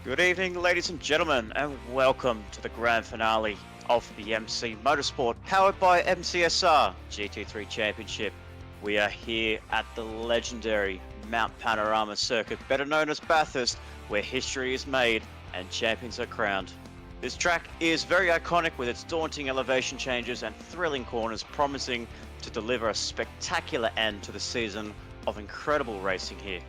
Good evening, ladies and gentlemen, and welcome to the grand finale of the MC Motorsport, powered by MCSR GT3 Championship. We are here at the legendary Mt Panorama circuit, better known as Bathurst, where history is made and champions are crowned. This track is very iconic with its daunting elevation changes and thrilling corners, promising to deliver a spectacular end to the season of incredible racing here.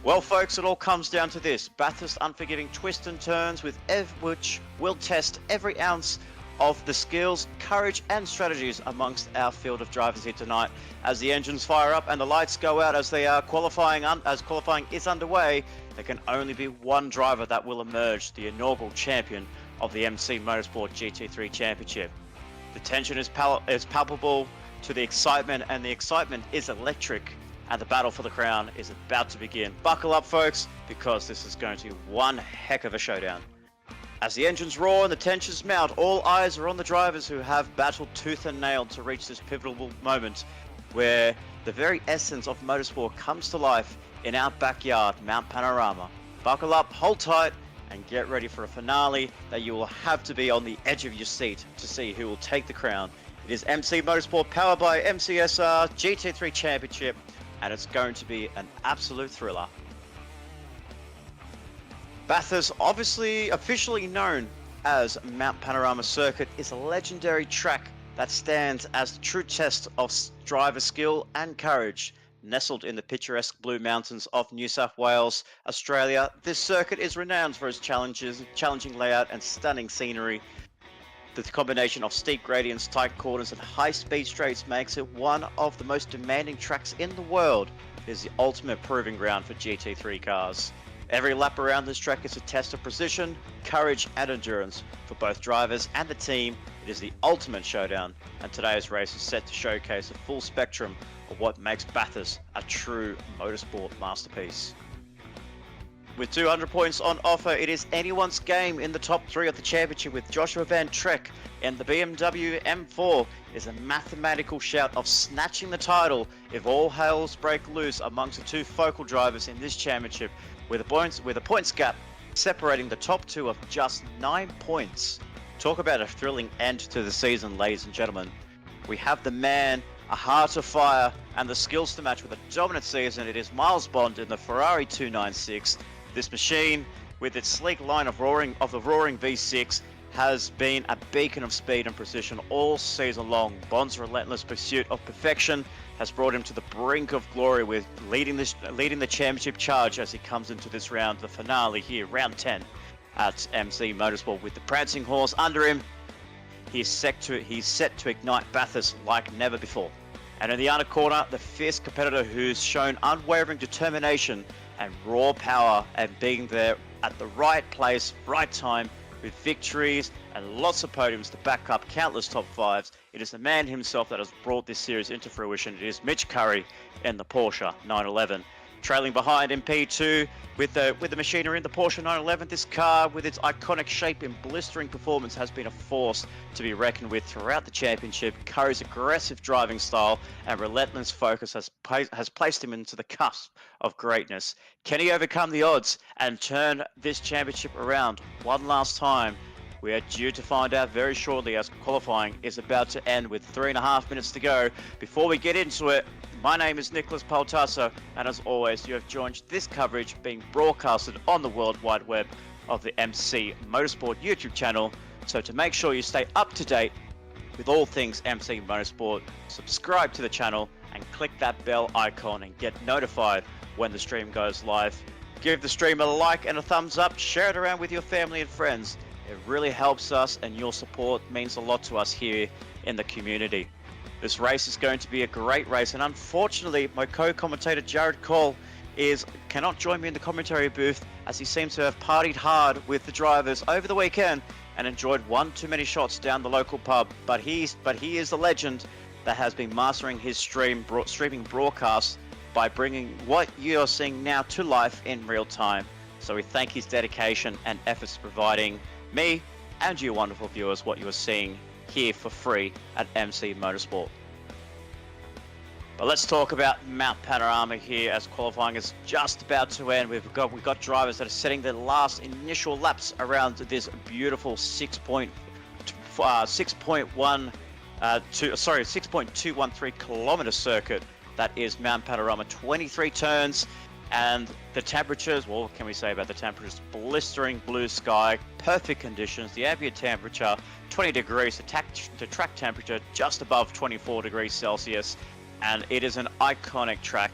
Well, folks, it all comes down to this. Bathurst unforgiving twists and turns which will test every ounce of the skills, courage and strategies amongst our field of drivers here tonight. As the engines fire up and the lights go out as they are qualifying is underway, there can only be one driver that will emerge, the inaugural champion of the MC Motorsport GT3 Championship. The tension is palpable to the excitement, and the excitement is electric. And the battle for the crown is about to begin. Buckle up, folks, because this is going to be one heck of a showdown. As the engines roar and the tensions mount, all eyes are on the drivers who have battled tooth and nail to reach this pivotal moment where the very essence of motorsport comes to life in our backyard, Mt Panorama. Buckle up, hold tight, and get ready for a finale that you will have to be on the edge of your seat to see who will take the crown. It is MC Motorsport powered by MCSR GT3 Championship, and it's going to be an absolute thriller. Bathurst, officially known as Mt Panorama Circuit, is a legendary track that stands as the true test of driver skill and courage. Nestled in the picturesque Blue Mountains of New South Wales, Australia, this circuit is renowned for its challenging layout and stunning scenery. The combination of steep gradients, tight corners and high-speed straights makes it one of the most demanding tracks in the world. It is the ultimate proving ground for GT3 cars. Every lap around this track is a test of precision, courage and endurance. For both drivers and the team, it is the ultimate showdown, and today's race is set to showcase a full spectrum of what makes Bathurst a true motorsport masterpiece. With 200 points on offer, it is anyone's game in the top three of the championship, with Joshua Van Trek and the BMW M4 is a mathematical shout of snatching the title if all hails break loose amongst the two focal drivers in this championship, with a points gap separating the top two of just 9 points. Talk about a thrilling end to the season, ladies and gentlemen. We have the man, a heart of fire, and the skills to match with a dominant season. It is Miles Bond in the Ferrari 296. This machine, with its sleek line of the roaring V6, has been a beacon of speed and precision all season long. Bond's relentless pursuit of perfection has brought him to the brink of glory, with leading the championship charge as he comes into this round, the finale here, round 10 at MC Motorsport. With the prancing horse under him, he's set to ignite Bathurst like never before. And in the outer corner, the fierce competitor who's shown unwavering determination and raw power, and being there at the right place, right time, with victories and lots of podiums to back up countless top fives. It is the man himself that has brought this series into fruition. It is Mitch Curry in the Porsche 911. Trailing behind in P2 with the machinery in the Porsche 911, this car with its iconic shape and blistering performance has been a force to be reckoned with throughout the championship. Curry's aggressive driving style and relentless focus has placed him into the cusp of greatness. Can he overcome the odds and turn this championship around one last time? We are due to find out very shortly, as qualifying is about to end with 3.5 minutes to go. Before we get into it, my name is Nicholas Paltasso, and as always, you have joined this coverage being broadcasted on the World Wide Web of the MC Motorsport YouTube channel. So to make sure you stay up to date with all things MC Motorsport, subscribe to the channel and click that bell icon and get notified when the stream goes live. Give the stream a like and a thumbs up, share it around with your family and friends. It really helps us, and your support means a lot to us here in the community. This race is going to be a great race, and unfortunately my co-commentator Jared Cole cannot join me in the commentary booth, as he seems to have partied hard with the drivers over the weekend and enjoyed one too many shots down the local pub. But he is the legend that has been mastering his streaming broadcasts by bringing what you're seeing now to life in real time. So we thank his dedication and efforts providing me and you wonderful viewers what you are seeing here for free at MC Motorsport. Well, let's talk about Mount Panorama here as qualifying is just about to end. We've got drivers that are setting their last initial laps around this beautiful 6.213 kilometer circuit that is Mount Panorama. 23 turns, and the temperatures, well, what can we say about the temperatures? Blistering blue sky, perfect conditions, the ambient temperature 20 degrees, the track temperature just above 24 degrees Celsius. And it is an iconic track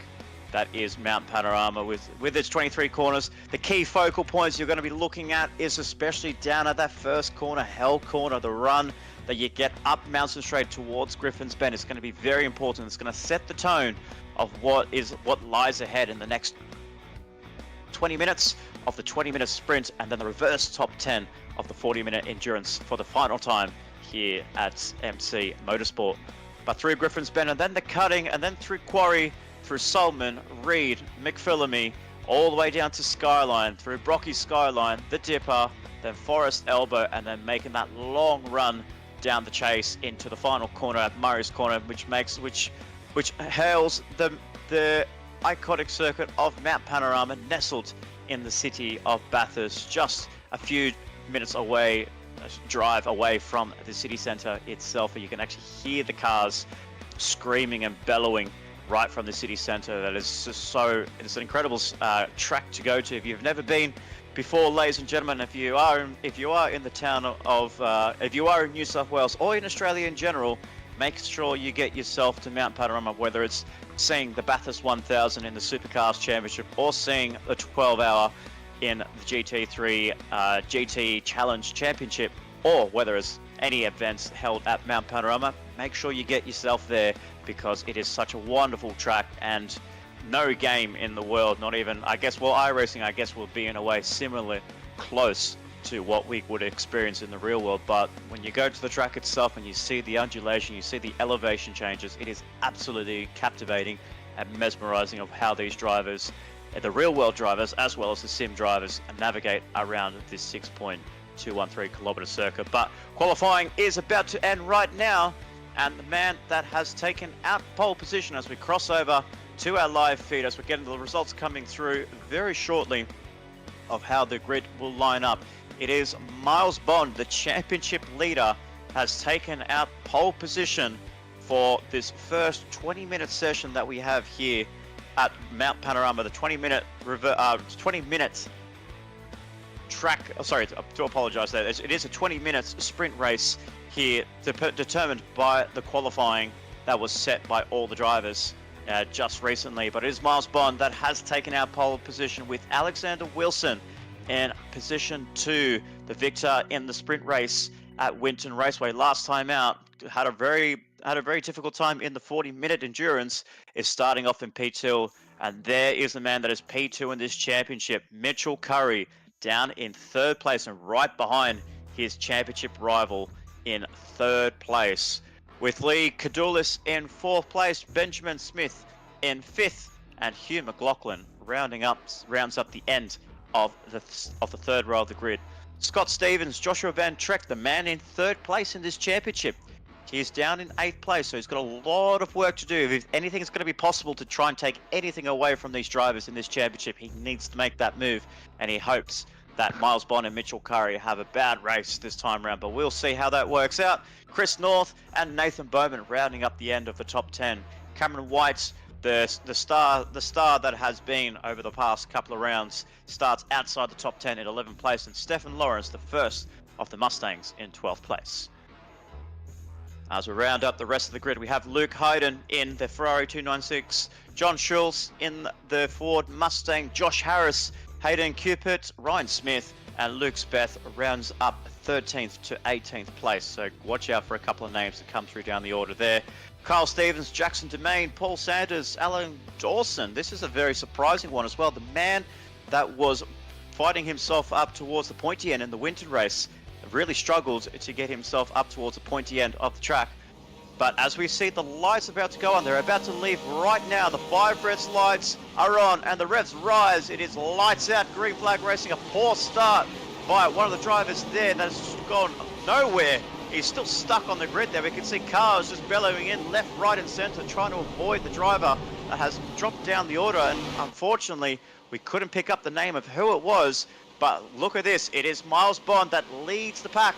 that is Mount Panorama with its 23 corners. The key focal points you're going to be looking at is especially down at that first corner, hell corner, the run that you get up Mountain Straight towards Griffin's Bend. It's going to be very important. It's going to set the tone of what lies ahead in the next 20 minutes of the 20-minute sprint, and then the reverse top 10 of the 40-minute endurance for the final time here at MC Motorsport. But through Griffin's Bend, and then the cutting, and then through Quarry, through Solomon, Reed, McPhillamy, all the way down to Skyline, through Brocky Skyline, the Dipper, then Forest Elbow, and then making that long run down the chase into the final corner at Murray's Corner, which hails the iconic circuit of Mount Panorama, nestled in the city of Bathurst, just a few minutes away. Drive away from the city centre itself, and you can actually hear the cars screaming and bellowing right from the city centre. That is just it's an incredible track to go to. If you've never been before, ladies and gentlemen, if you are in the town of if you are in New South Wales or in Australia in general, make sure you get yourself to Mount Panorama, whether it's seeing the Bathurst 1000 in the Supercars Championship or seeing a 12-hour in the GT3 GT Challenge Championship, or whether it's any events held at Mount Panorama. Make sure you get yourself there, because it is such a wonderful track, and no game in the world, not even, iRacing, will be in a way similarly close to what we would experience in the real world. But when you go to the track itself and you see the undulation, you see the elevation changes, it is absolutely captivating and mesmerizing of how these drivers, the real world drivers as well as the sim drivers, navigate around this 6.213 kilometer circuit. But qualifying is about to end right now, and the man that has taken out pole position as we cross over to our live feed, as we're getting the results coming through very shortly of how the grid will line up, it is Miles Bond, the championship leader, has taken out pole position for this first 20-minute session that we have here at Mount Panorama. The 20-minute track. Oh, sorry, I do apologise there. It is a 20-minute sprint race here, determined by the qualifying that was set by all the drivers just recently. But it is Miles Bond that has taken out pole position, with Alexander Wilson in position 2, the victor in the sprint race at Winton Raceway. Last time out, had a very difficult time in the 40-minute endurance, is starting off in P2, and there is the man that is P2 in this championship, Mitchell Curry, down in 3rd place and right behind his championship rival in 3rd place. With Lee Cadulis in 4th place, Benjamin Smith in 5th, and Hugh McLaughlin rounds up the end of the 3rd row of the grid. Scott Stevens, Joshua Van Trek, the man in 3rd place in this championship. He's down in 8th place, so he's got a lot of work to do. If anything is going to be possible to try and take anything away from these drivers in this championship, he needs to make that move, and he hopes that Miles Bond and Mitchell Curry have a bad race this time around, but we'll see how that works out. Chris North and Nathan Bowman rounding up the end of the top 10. Cameron White, the star that has been over the past couple of rounds, starts outside the top 10 in 11th place, and Stephen Lawrence, the first of the Mustangs, in 12th place. As we round up the rest of the grid, we have Luke Hayden in the Ferrari 296, John Schultz in the Ford Mustang, Josh Harris, Hayden Cupid, Ryan Smith, and Luke Speth rounds up 13th to 18th place. So watch out for a couple of names that come through down the order there. Kyle Stevens, Jackson Domain, Paul Sanders, Alan Dawson. This is a very surprising one as well. The man that was fighting himself up towards the pointy end in the Winton race really struggled to get himself up towards the pointy end of the track. But as we see the lights about to go on, they're about to leave right now. The 5 reds lights are on and the revs rise. It is lights out, green flag racing. A poor start by one of the drivers there that has gone nowhere He's still stuck on the grid there. We can see cars just bellowing in left, right and centre, trying to avoid the driver that has dropped down the order. And unfortunately, we couldn't pick up the name of who it was. But look at this. It is Miles Bond that leads the pack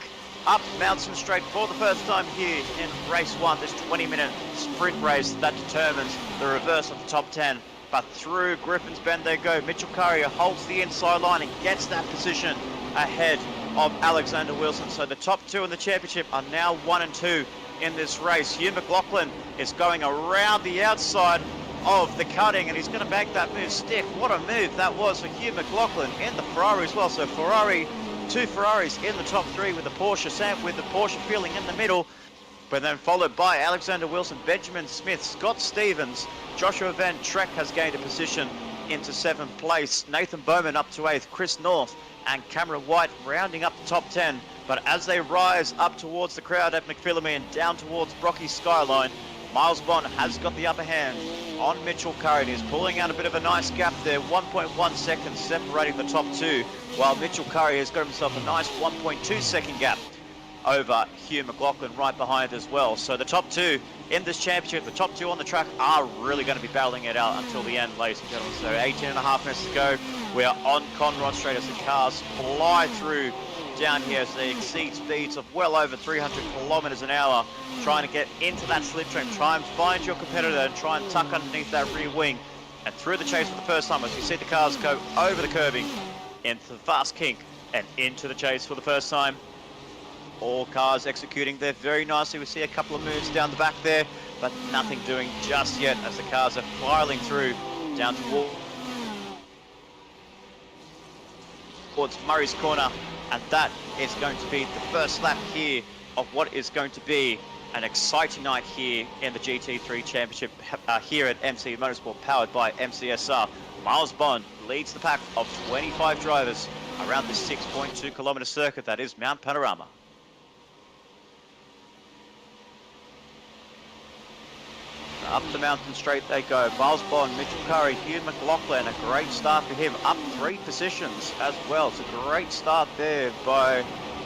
up Mountain Straight for the first time here in race 1, this 20-minute sprint race that determines the reverse of the top 10. But through Griffin's Bend they go. Mitchell Currier holds the inside line and gets that position ahead of Alexander Wilson. So the top 2 in the championship are now 1 and 2 in this race. Hugh McLaughlin is going around the outside of the cutting, and he's going to make that move stick. What a move that was for Hugh McLaughlin in the Ferrari as well. So Ferrari, 2 Ferraris in the top 3 with the Porsche, Sam with the Porsche feeling in the middle, but then followed by Alexander Wilson, Benjamin Smith, Scott Stevens, Joshua Van Trek has gained a position into 7th place, Nathan Bowman up to 8th, Chris North and Cameron White rounding up the top 10. But as they rise up towards the crowd at McPhillamy and down towards Brocky's Skyline, Miles Bond has got the upper hand on Mitchell Curry. He's pulling out a bit of a nice gap there, 1.1 seconds separating the top 2, while Mitchell Curry has got himself a nice 1.2 second gap over Hugh McLaughlin right behind as well. So the top 2 in this championship, the top 2 on the track are really going to be battling it out until the end, ladies and gentlemen. So 18.5 minutes to go. We are on Conrod Straight as the cars fly through down here as they exceed speeds of well over 300 kilometers an hour, trying to get into that slipstream. Try and find your competitor and try and tuck underneath that rear wing. And through the chase for the first time as you see the cars go over the curbing into the fast kink and into the chase for the first time. All cars executing there very nicely. We see a couple of moves down the back there, but nothing doing just yet as the cars are filing through down towards Murray's Corner. And that is going to be the first lap here of what is going to be an exciting night here in the GT3 Championship here at MC Motorsport, powered by MCSR. Miles Bond leads the pack of 25 drivers around this 6.2 kilometer circuit that is Mt Panorama. Up the mountain straight they go. Miles Bond, Mitchell Curry, Hugh McLaughlin, a great start for him, up 3 positions as well. It's a great start there by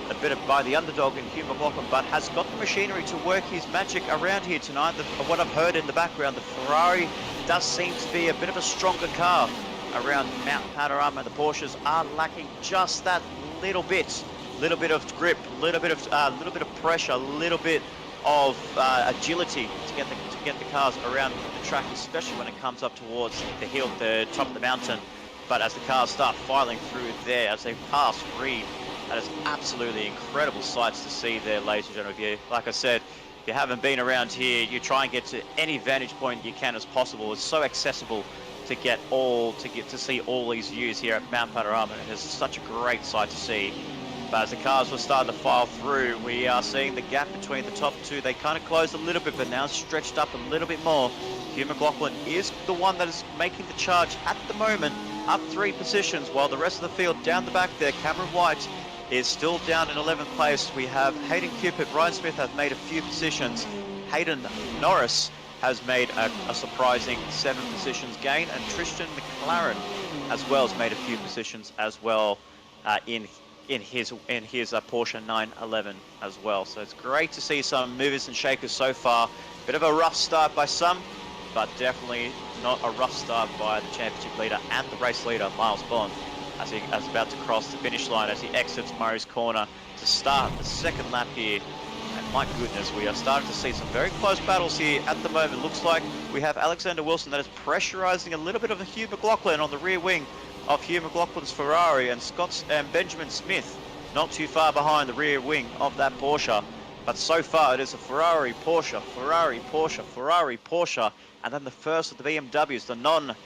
the underdog in Hugh McLaughlin, but has got the machinery to work his magic around here tonight. What I've heard in the background, the Ferrari does seem to be a bit of a stronger car around Mt Panorama. The Porsches are lacking just that little bit of grip, little bit of pressure, a little bit of agility to get the cars around the track, especially when it comes up towards the hill, the top of the mountain. But as the cars start filing through there, as they pass Reed, that is absolutely incredible sights to see there, ladies and gentlemen. Like I said, if you haven't been around here, you try and get to any vantage point you can as possible. It's so accessible to get to see all these views here at Mt Panorama. It is such a great sight to see. But as the cars were starting to file through, we are seeing the gap between the top 2. They kind of closed a little bit, but now stretched up a little bit more. Hugh McLaughlin is the one that is making the charge at the moment, up 3 positions, while the rest of the field down the back there, Cameron White is still down in 11th place. We have Hayden Cupid, Ryan Smith have made a few positions. Hayden Norris has made a surprising 7 positions gain, and Tristan McLaren as well has made a few positions as well in his Porsche 911 as well. So it's great to see some movers and shakers so far. Bit of a rough start by some, but definitely not a rough start by the championship leader and the race leader, Miles Bond, as he is about to cross the finish line as he exits Murray's Corner to start the second lap here. And my goodness, we are starting to see some very close battles here at the moment. Looks like we have Alexander Wilson that is pressurizing a little bit of a Hugh McLaughlin on the rear wing of Hugh McLaughlin's Ferrari, and Benjamin Smith not too far behind the rear wing of that Porsche. But so far it is a Ferrari, Porsche, Ferrari, Porsche, Ferrari, Porsche, and then the first of the BMWs, the non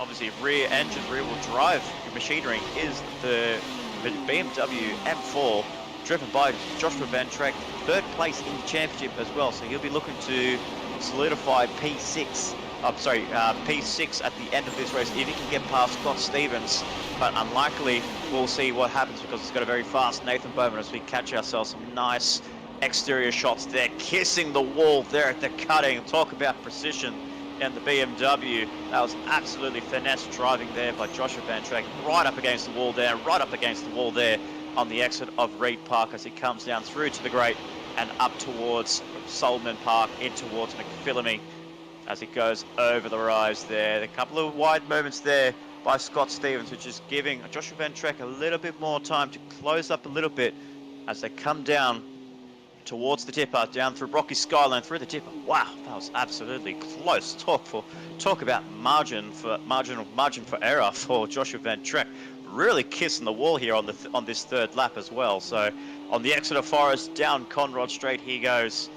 obviously rear engine, rear wheel drive machinery is the BMW M4, driven by Joshua Van Trek, 3rd place in the championship as well. So he'll be looking to solidify P6 at the end of this race if he can get past Scott Stevens, but unlikely. We'll see what happens because it's got a very fast Nathan Bowman as we catch ourselves some nice exterior shots there, kissing the wall there at the cutting. Talk about precision in the BMW. That was absolutely finesse driving there by Joshua Van Trek, right up against the wall there, right up against the wall there on the exit of Reed Park as he comes down through to the Great and up towards Solomon Park, in towards McPhillamy as he goes over the rise there. A couple of wide movements there by Scott Stevens, which is giving Joshua Van Trek a little bit more time to close up a little bit as they come down towards the dipper, down through Rocky Skyline, through the dipper. Wow, that was absolutely close. Talk about margin for error for Joshua Van Trek. Really kissing the wall here on this third lap as well. So on the Exeter Forest, down Conrod Straight he goes,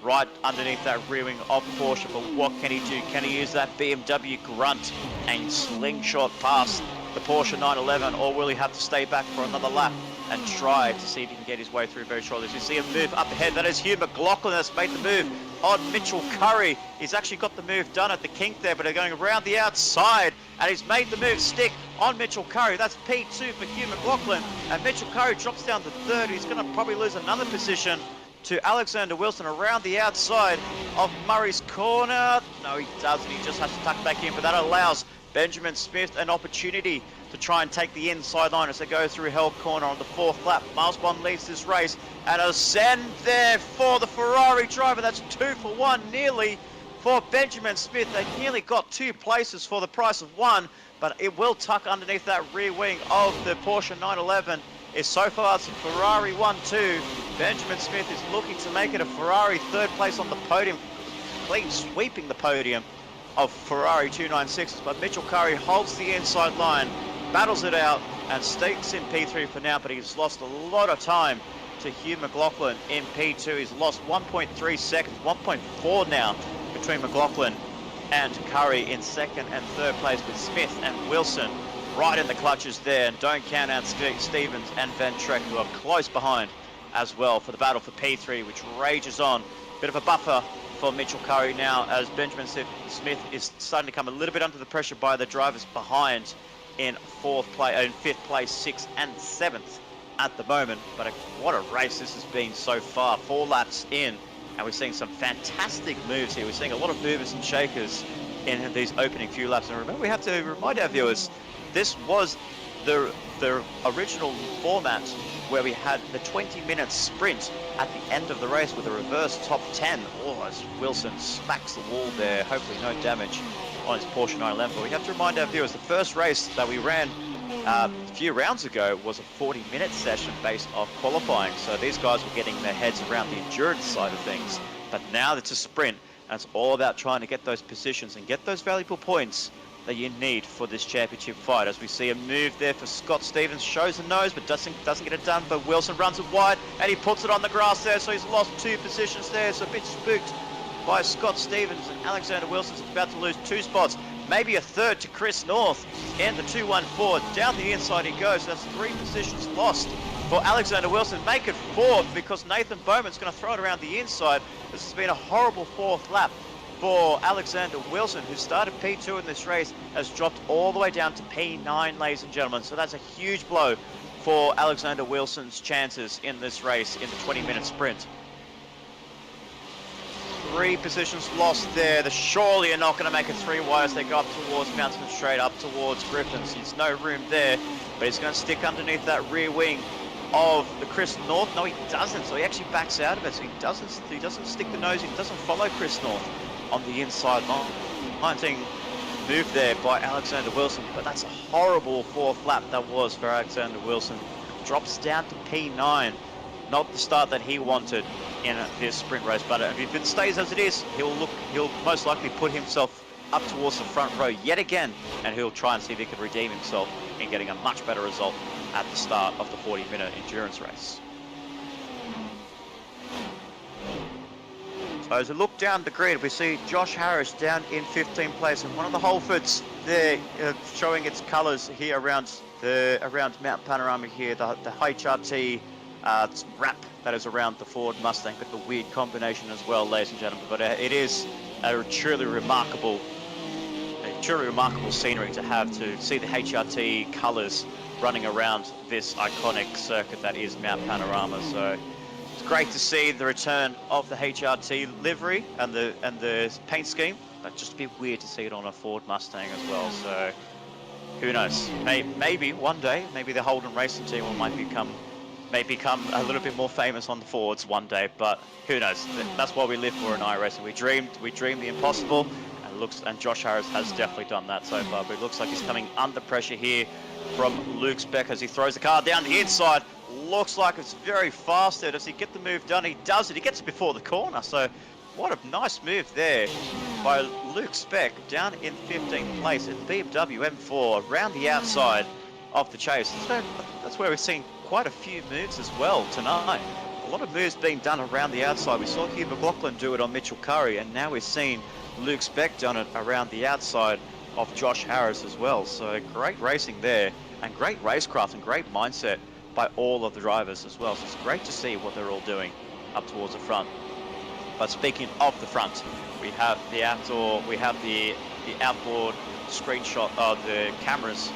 right underneath that rear wing of Porsche. But what can he do? Can he use that BMW grunt and slingshot past the Porsche 911, or will he have to stay back for another lap and try to see if he can get his way through very shortly? As you see a move up ahead, that is Hugh McLaughlin that's made the move on Mitchell Curry. He's actually got the move done at the kink there, but they're going around the outside, and he's made the move stick on Mitchell Curry. That's P2 for Hugh McLaughlin, and Mitchell Curry drops down to third. He's going to probably lose another position to Alexander Wilson around the outside of Murray's corner. No, he doesn't. He just has to tuck back in, but that allows Benjamin Smith an opportunity to try and take the inside line as they go through Hell Corner on the fourth lap. Miles Bond leads this race, and a send there for the Ferrari driver. That's 2 for 1 nearly for Benjamin Smith. They nearly got 2 places for the price of 1, but it will tuck underneath that rear wing of the Porsche 911. So far it's a Ferrari 1-2. Benjamin Smith is looking to make it a Ferrari third place on the podium, clean sweeping the podium of Ferrari 296s, but Mitchell Curry holds the inside line, battles it out, and stakes in P3 for now, but he's lost a lot of time to Hugh McLaughlin in P2. He's lost 1.3 seconds, 1.4 now between McLaughlin and Curry in second and third place, with Smith and Wilson right in the clutches there, and don't count out Stevens and Van Trek, who are close behind as well for the battle for P3, which rages on. Bit of a buffer for Mitchell Curry now, as Benjamin Smith is starting to come a little bit under the pressure by the drivers behind in fifth place, 6th and 7th at the moment. But what a race this has been so far. 4 laps in, and we're seeing some fantastic moves here. We're seeing a lot of movers and shakers in these opening few laps. And remember, we have to remind our viewers, this was the original format where we had the 20-minute sprint at the end of the race with a reverse top 10. Oh, as Wilson smacks the wall there, hopefully no damage on his Porsche 911. But we have to remind our viewers, the first race that we ran a few rounds ago was a 40-minute session based off qualifying. So these guys were getting their heads around the endurance side of things. But now it's a sprint, and it's all about trying to get those positions and get those valuable points that you need for this championship fight. As we see a move there for Scott Stevens, shows the nose but doesn't get it done, but Wilson runs it wide and he puts it on the grass there, so he's lost 2 positions there. So a bit spooked by Scott Stevens, and Alexander Wilson's about to lose 2 spots, maybe a third to Chris North in the 214. Down the inside he goes. That's 3 positions lost for Alexander Wilson. Make it 4th because Nathan Bowman's going to throw it around the inside. This has been a horrible 4th lap for Alexander Wilson, who started P2 in this race, has dropped all the way down to P9, ladies and gentlemen. So that's a huge blow for Alexander Wilson's chances in this race in the 20-minute sprint. 3 positions lost there. The surely are not going to make it 3 wide as they go up towards Mountain Straight, up towards Griffins. There's no room there, but he's going to stick underneath that rear wing of the Chris North. No, he doesn't. So he actually backs out of it. So he doesn't stick the nose in, doesn't follow Chris North on the inside line. 19 move there by Alexander Wilson, but that's a horrible 4th lap that was for Alexander Wilson. Drops down to P9, not the start that he wanted in this sprint race. But if it stays as it is, he'll most likely put himself up towards the front row yet again, and he'll try and see if he can redeem himself in getting a much better result at the start of the 40-minute endurance race. So as we look down the grid, we see Josh Harris down in 15th place, and one of the Holfords there showing its colours here around Mt Panorama here, the HRT wrap that is around the Ford Mustang, but the weird combination as well, ladies and gentlemen. But it is a truly remarkable scenery to have, to see the HRT colours running around this iconic circuit that is Mt Panorama. So it's great to see the return of the HRT livery and the paint scheme, but just a bit weird to see it on a Ford Mustang as well. So who knows? Maybe one day, maybe the Holden Racing team might become may become a little bit more famous on the forwards one day, but who knows? That's what we live for in iRacing. We dreamed the impossible, and Josh Harris has definitely done that so far. But it looks like he's coming under pressure here from Luke Speck as he throws the car down the inside. Looks like it's very fast there. Does he get the move done? He does it. He gets it before the corner. So what a nice move there by Luke Speck down in 15th place in BMW M4 around the outside of the chase. That's where we're seeing quite a few moves as well tonight. A lot of moves being done around the outside. We saw Hugh McLaughlin do it on Mitchell Curry, and now we're seeing Luke Speck done it around the outside of Josh Harris as well. So great racing there, and great racecraft and great mindset by all of the drivers as well. So it's great to see what they're all doing up towards the front. But speaking of the front, we have the outboard screenshot of the cameras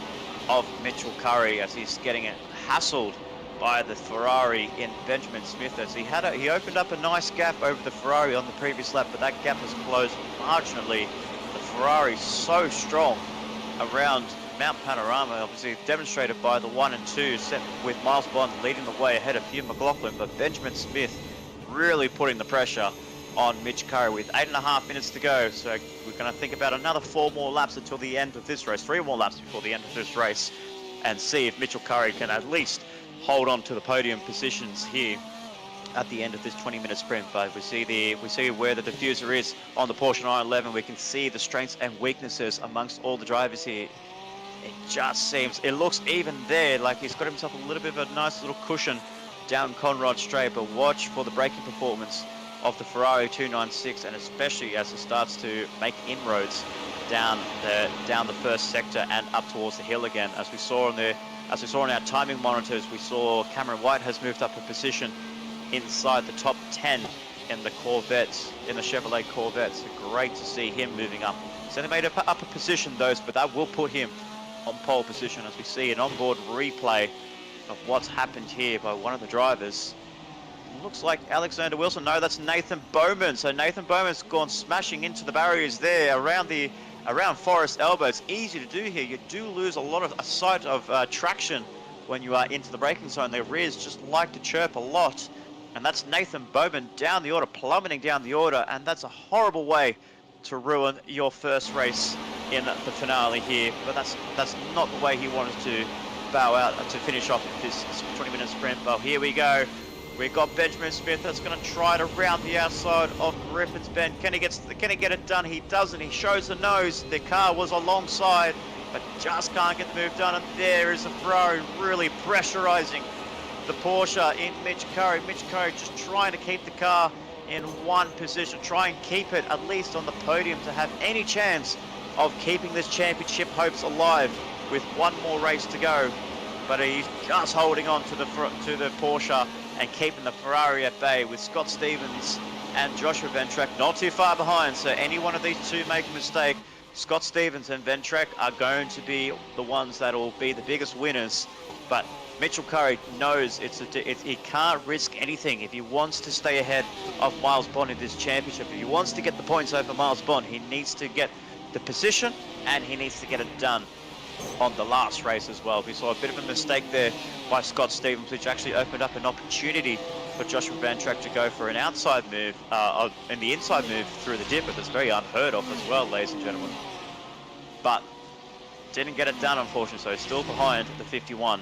of Mitchell Curry as he's getting hassled by the Ferrari in Benjamin Smith. As he opened up a nice gap over the Ferrari on the previous lap, but that gap has closed marginally. The Ferrari so strong around Mt Panorama, obviously demonstrated by the 1 and 2 set with Miles Bond leading the way ahead of Hugh McLaughlin, but Benjamin Smith really putting the pressure on Mitch Curry with 8.5 minutes to go. So we're going to think about another 4 more laps until the end of this race, 3 more laps before the end of this race, and see if Mitchell Curry can at least hold on to the podium positions here at the end of this 20-minute sprint. But we see where the diffuser is on the Porsche 911. We can see the strengths and weaknesses amongst all the drivers here. It looks even there like he's got himself a little bit of a nice little cushion down Conrod Straight, but watch for the braking performance of the Ferrari 296, and especially as it starts to make inroads down the first sector and up towards the hill again. As we saw on our timing monitors, we saw Cameron White has moved up a position inside the top 10 in the Corvettes, in the Chevrolet Corvettes. So great to see him moving up. So they made up a position those, but that will put him on pole position as we see an onboard replay of what's happened here by one of the drivers. Looks like Alexander Wilson. No, that's Nathan Bowman. So Nathan Bowman's gone smashing into the barriers there around Forest Elbow. It's easy to do here. You do lose a sight of traction when you are into the braking zone. Their rears just like to chirp a lot. And that's Nathan Bowman down the order, plummeting down the order. And that's a horrible way to ruin your first race in the finale here. But that's not the way he wanted to bow out to finish off this 20-minute sprint. Well, here we go. We've got Benjamin Smith that's going to try to round the outside of Griffin's Bend. Can he get it done? He doesn't. He shows the nose. The car was alongside, but just can't get the move done. And there is the Ferrari really pressurizing the Porsche in Mitch Curry. Mitch Curry just trying to keep the car in one position, try and keep it at least on the podium to have any chance of keeping this championship hopes alive with one more race to go. But he's just holding on to the Porsche and keeping the Ferrari at bay, with Scott Stevens and Joshua Van Track not too far behind. So any one of these two make a mistake, Scott Stevens and Van Track are going to be the ones that will be the biggest winners. But Mitchell Curry knows he can't risk anything if he wants to stay ahead of Miles Bond in this championship. If he wants to get the points over Miles Bond, he needs to get the position and he needs to get it done on the last race as well. We saw a bit of a mistake there by Scott Stevens, which actually opened up an opportunity for Joshua Van Track to go for an outside move, and the inside move through the dip, but that's very unheard of as well, ladies and gentlemen. But didn't get it done, unfortunately, so still behind the 51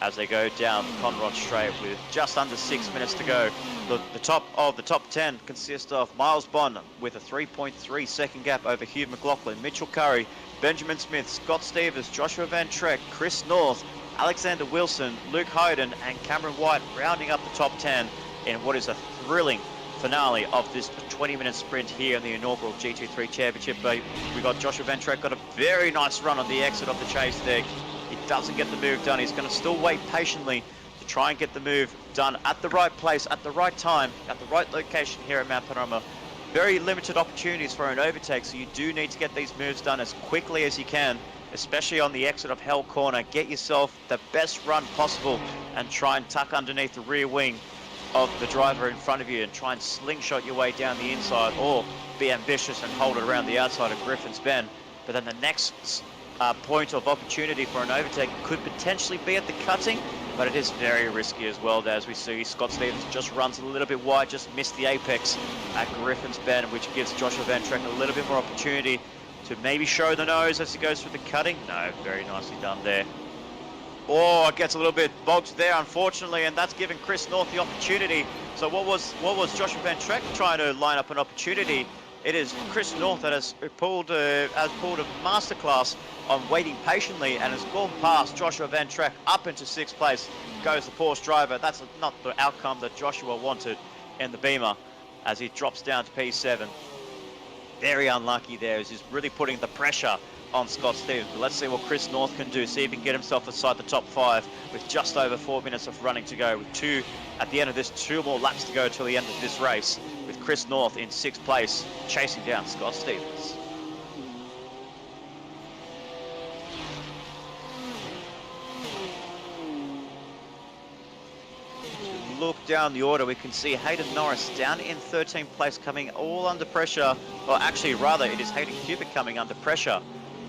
as they go down Conrod Straight with just under 6 minutes to go. The top of the top 10 consists of Miles Bond with a 3.3 second gap over Hugh McLaughlin, Mitchell Curry, Benjamin Smith, Scott Stevens, Joshua Van Track, Chris North, Alexander Wilson, Luke Hayden and Cameron White rounding up the top 10 in what is a thrilling finale of this 20-minute sprint here in the inaugural GT3 Championship. We got Joshua Van Track got a very nice run on the exit of the chase there. He doesn't get the move done. He's going to still wait patiently to try and get the move done at the right place, at the right time, at the right location here at Mt Panorama. Very limited opportunities for an overtake, so you do need to get these moves done as quickly as you can, especially on the exit of Hell Corner. Get yourself the best run possible and try and tuck underneath the rear wing of the driver in front of you and try and slingshot your way down the inside, or be ambitious and hold it around the outside of Griffin's Bend. But then the next point of opportunity for an overtake could potentially be at the cutting, but it is very risky as well. As we see, Scott Stevens just runs a little bit wide, just missed the apex at Griffin's Bend, which gives Joshua Van Trek a little bit more opportunity to maybe show the nose as he goes through the cutting. No, very nicely done there. Oh, it gets a little bit bogged there, unfortunately, and that's giving Chris North the opportunity. So what was Joshua Van Trek trying to line up an opportunity? It is Chris North that has pulled a masterclass on waiting patiently and has gone past Joshua Van Trek up into 6th place. Goes the Porsche driver. That's not the outcome that Joshua wanted in the Beamer as he drops down to P7. Very unlucky there as he's really putting the pressure on Scott Stevens. But let's see what Chris North can do. See if he can get himself inside the top 5 with just over 4 minutes of running to go. With at the end of this, 2 more laps to go till the end of this race. With Chris North in 6th place, chasing down Scott Stevens. Look down the order, we can see Hayden Norris down in 13th place, coming all under pressure. Well, actually, rather, it is Hayden Cubic coming under pressure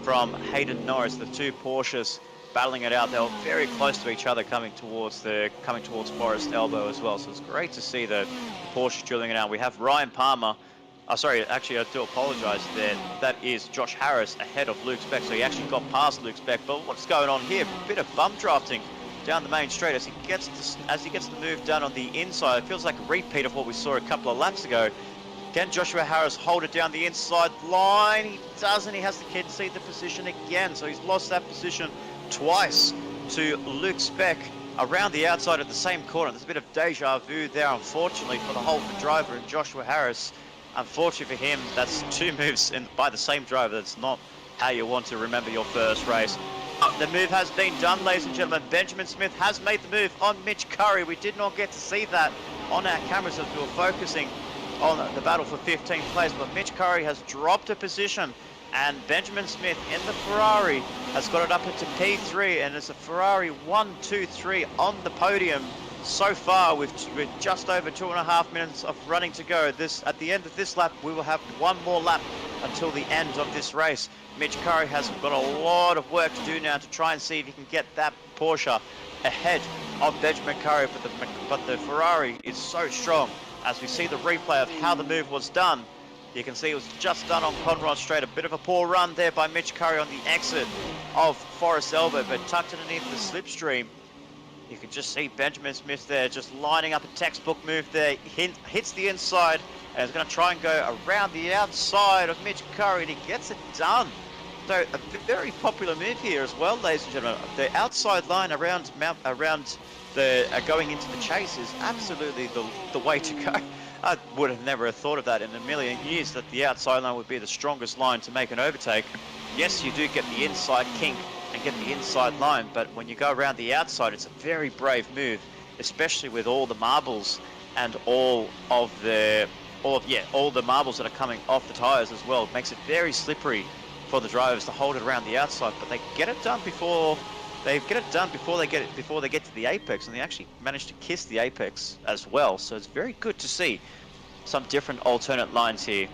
from Hayden Norris. The 2 Porsches battling it out. They were very close to each other coming towards Forest Elbow as well. So it's great to see the Porsche drilling it out. We have Ryan Palmer. Oh, sorry, actually, I do apologise there. That is Josh Harris ahead of Luke Speck. So he actually got past Luke Speck. But what's going on here? A bit of bum drafting down the main straight as he gets to move down on the inside. It feels like a repeat of what we saw a couple of laps ago. Can Joshua Harris hold it down the inside line? He doesn't. He has to concede the position again. So he's lost that position twice to Luke Speck around the outside of the same corner. There's a bit of deja vu there, unfortunately, for the Holden driver and Joshua Harris. Unfortunately for him, that's 2 moves by the same driver. That's not how you want to remember your first race. The move has been done, ladies and gentlemen. Benjamin Smith has made the move on Mitch Curry. We did not get to see that on our cameras as we were focusing on the battle for 15th place, but Mitch Curry has dropped a position, and Benjamin Smith in the Ferrari has got it up into P3, and it's a Ferrari 1-2-3 on the podium so far with just over 2.5 minutes of running to go. At the end of this lap, we will have 1 more lap until the end of this race. Mitch Curry has got a lot of work to do now to try and see if he can get that Porsche ahead of Benjamin Curry, but the Ferrari is so strong. As we see the replay of how the move was done, you can see it was just done on Conrod Straight. A bit of a poor run there by Mitch Curry on the exit of Forest Elbow, but tucked underneath the slipstream. You can just see Benjamin Smith there just lining up a textbook move there. Hits the inside and is going to try and go around the outside of Mitch Curry, and he gets it done. So a very popular move here as well, ladies and gentlemen. The outside line around going into the chase is absolutely the way to go. I would have never thought of that in a million years, that the outside line would be the strongest line to make an overtake. Yes, you do get the inside kink and get the inside line, but when you go around the outside, it's a very brave move, especially with all the marbles and all the marbles that are coming off the tires as well. It makes it very slippery for the drivers to hold it around the outside, but they get it done before they get to the apex, and they actually manage to kiss the apex as well. So it's very good to see some different alternate lines here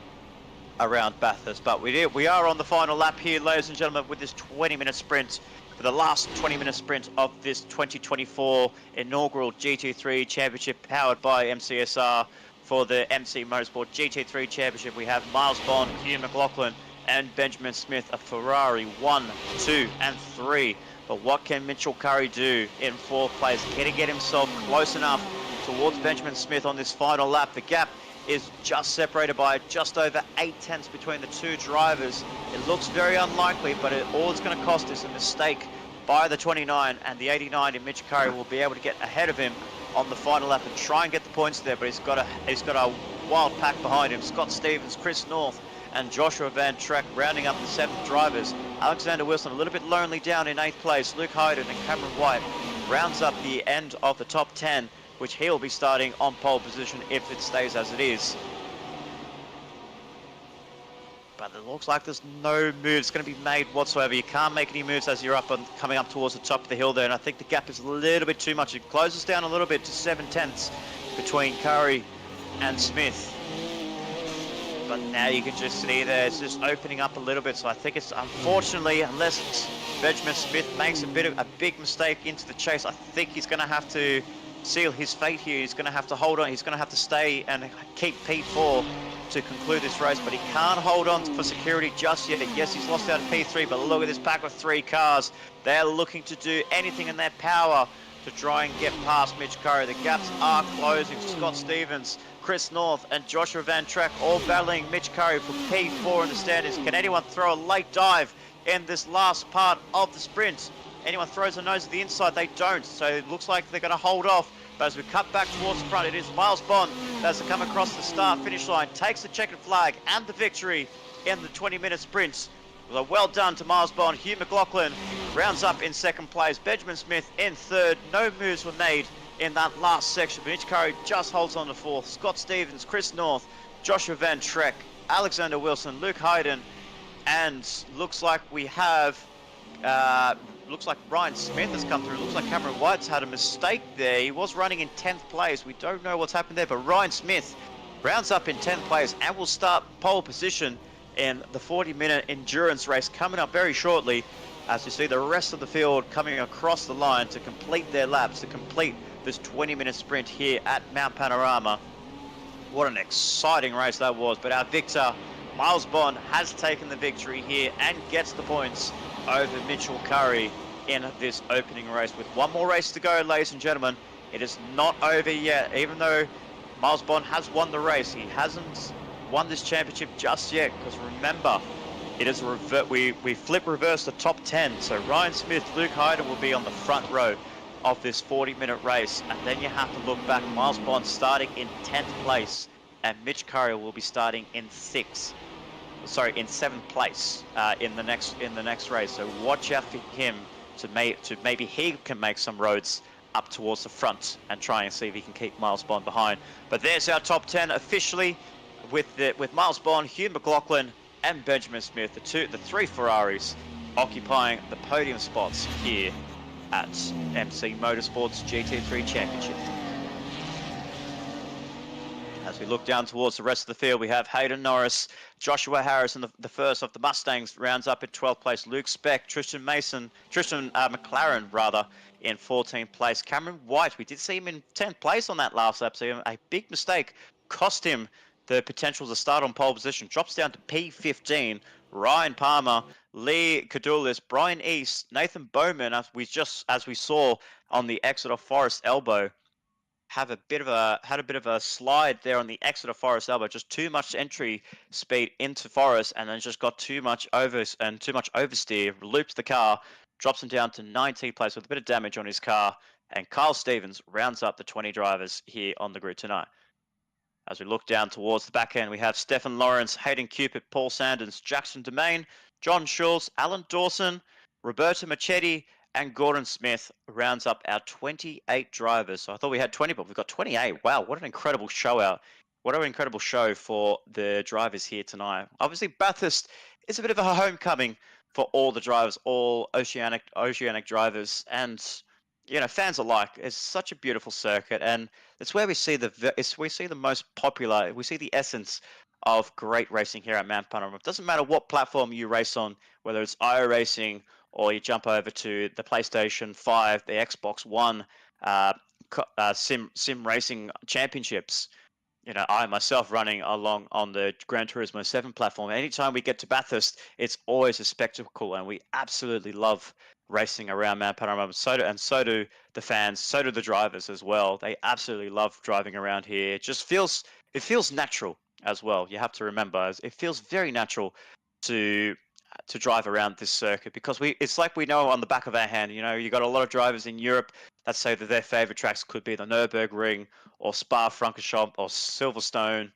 around Bathurst. But we are on the final lap here, ladies and gentlemen, with this 20-minute sprint, for the last 20-minute sprint of this 2024 inaugural GT3 Championship powered by MCSR. For the MC Motorsport GT3 Championship, we have Miles Bond, Hugh McLaughlin, and Benjamin Smith, a Ferrari 1, 2, and 3. But what can Mitchell Curry do in 4th place? Can he get himself close enough towards Benjamin Smith on this final lap? The gap is just separated by just over 8 tenths between the 2 drivers. It looks very unlikely, but all it's going to cost is a mistake by the 29, and the 89 in Mitch Curry will be able to get ahead of him on the final lap and try and get the points there. But he's got a wild pack behind him. Scott Stevens, Chris North, and Joshua Van Trek rounding up the 7 drivers. Alexander Wilson a little bit lonely down in 8th place. Luke Hayden and Cameron White rounds up the end of the top 10, which he'll be starting on pole position if it stays as it is. But it looks like there's no moves going to be made whatsoever. You can't make any moves as you're coming up towards the top of the hill there, and I think the gap is a little bit too much. It closes down a little bit to 7 tenths between Curry and Smith. but now you can just see there it's just opening up a little bit. So I think it's unfortunately, unless Benjamin Smith makes a big mistake into the chase, I think he's going to have to seal his fate here. He's going to have to hold on. He's going to have to stay and keep P4 to conclude this race, but he can't hold on for security just yet. Yes, he's lost out of P3, but look at this pack of 3 cars. They're looking to do anything in their power to try and get past Mitch Curry. The gaps are closing. Scott Stevens, Chris North, and Joshua Van Track all battling Mitch Curry for P4 in the standings. Can anyone throw a late dive in this last part of the sprint? Anyone throws a nose at the inside, they don't. So it looks like they're going to hold off. But as we cut back towards the front, it is Miles Bond that has come across the start-finish line, takes the checkered flag and the victory in the 20-minute sprint. Well done to Miles Bond. Hugh McLaughlin rounds up in second place. Benjamin Smith in third. No moves were made in that last section. Mitch Curry just holds on to fourth. Scott Stevens, Chris North, Joshua Van Trek, Alexander Wilson, Luke Hayden, and looks like we have looks like Ryan Smith has come through. Looks like Cameron White's had a mistake there. He was running in 10th place. We don't know what's happened there, but Ryan Smith rounds up in 10th place and will start pole position in the 40-minute endurance race coming up very shortly, as you see the rest of the field coming across the line to complete their laps, to complete this 20-minute sprint here at Mt Panorama. What an exciting race that was, but our victor, Miles Bond, has taken the victory here and gets the points over Mitchell Curry in this opening race. With one more race to go, ladies and gentlemen, it is not over yet. Even though Miles Bond has won the race, he hasn't won this championship just yet, because remember, it is we flip reverse the top 10. So Ryan Smith, Luke Hayden will be on the front row of this 40-minute race, and then you have to look back. Miles Bond starting in 10th place, and Mitch Curry will be starting in 7th place in the next race. So watch out for him to maybe he can make some roads up towards the front and try and see if he can keep Miles Bond behind. But there's our top 10 officially, with Miles Bond, Hugh McLaughlin, and Benjamin Smith, the 3 Ferraris occupying the podium spots here at MC Motorsports GT3 Championship. As we look down towards the rest of the field, we have Hayden Norris, Joshua Harris in the first of the Mustangs, rounds up in 12th place. Luke Speck, Tristan McLaren rather, in 14th place. Cameron White, we did see him in 10th place on that last lap, so a big mistake cost him the potential to start on pole position. Drops down to P15. Ryan Palmer, Lee Cadulis, Brian East, Nathan Bowman, as we saw on the Exeter Forest Elbow, had a bit of a slide there on the Exeter Forest Elbow. Just too much entry speed into Forest, and then just got too much oversteer, looped the car, drops him down to 19th place with a bit of damage on his car. And Kyle Stevens rounds up the 20 drivers here on the grid tonight. As we look down towards the back end, we have Stefan Lawrence, Hayden Cupid, Paul Sanders, Jackson Domain, John Schultz, Alan Dawson, Roberto Machetti, and Gordon Smith rounds up our 28 drivers. So I thought we had 20, but we've got 28. Wow, what an incredible show out. What an incredible show for the drivers here tonight. Obviously, Bathurst is a bit of a homecoming for all the drivers, all oceanic drivers, and fans alike. It's such a beautiful circuit, and it's where we see the most popular. We see the essence of great racing here at Mt Panorama. It doesn't matter what platform you race on, whether it's iRacing or you jump over to the PlayStation 5, the Xbox One, sim racing championships. I myself running along on the Gran Turismo 7 platform. Anytime we get to Bathurst, it's always a spectacle, and we absolutely love racing around Mt Panorama. So do the fans, so do the drivers as well. They absolutely love driving around here. It feels natural as well. You have to remember, it feels very natural to drive around this circuit, because it's like we know on the back of our hand. You got a lot of drivers in Europe that say that their favorite tracks could be the Nürburgring or Spa-Francorchamps or Silverstone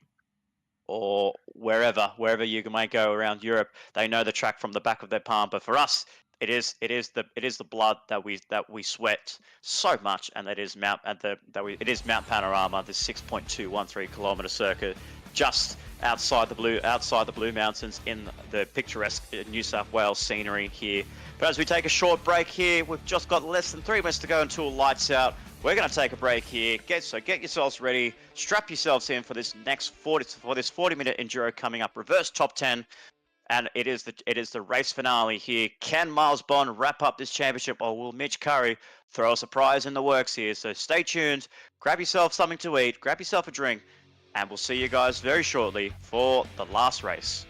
or wherever you might go around Europe. They know the track from the back of their palm. But for us, it is the blood that we sweat so much, and it is Mount Panorama, this 6.213 kilometer circuit just outside the Blue Mountains in the picturesque New South Wales scenery here. But as we take a short break here, we've just got less than 3 minutes to go until lights out. We're going to take a break here. Get yourselves ready. Strap yourselves in for this next 40-minute enduro coming up. Reverse top 10. And it is the race finale here. Can Miles Bond wrap up this championship, or will Mitch Curry throw a surprise in the works here? So stay tuned, grab yourself something to eat, grab yourself a drink, and we'll see you guys very shortly for the last race.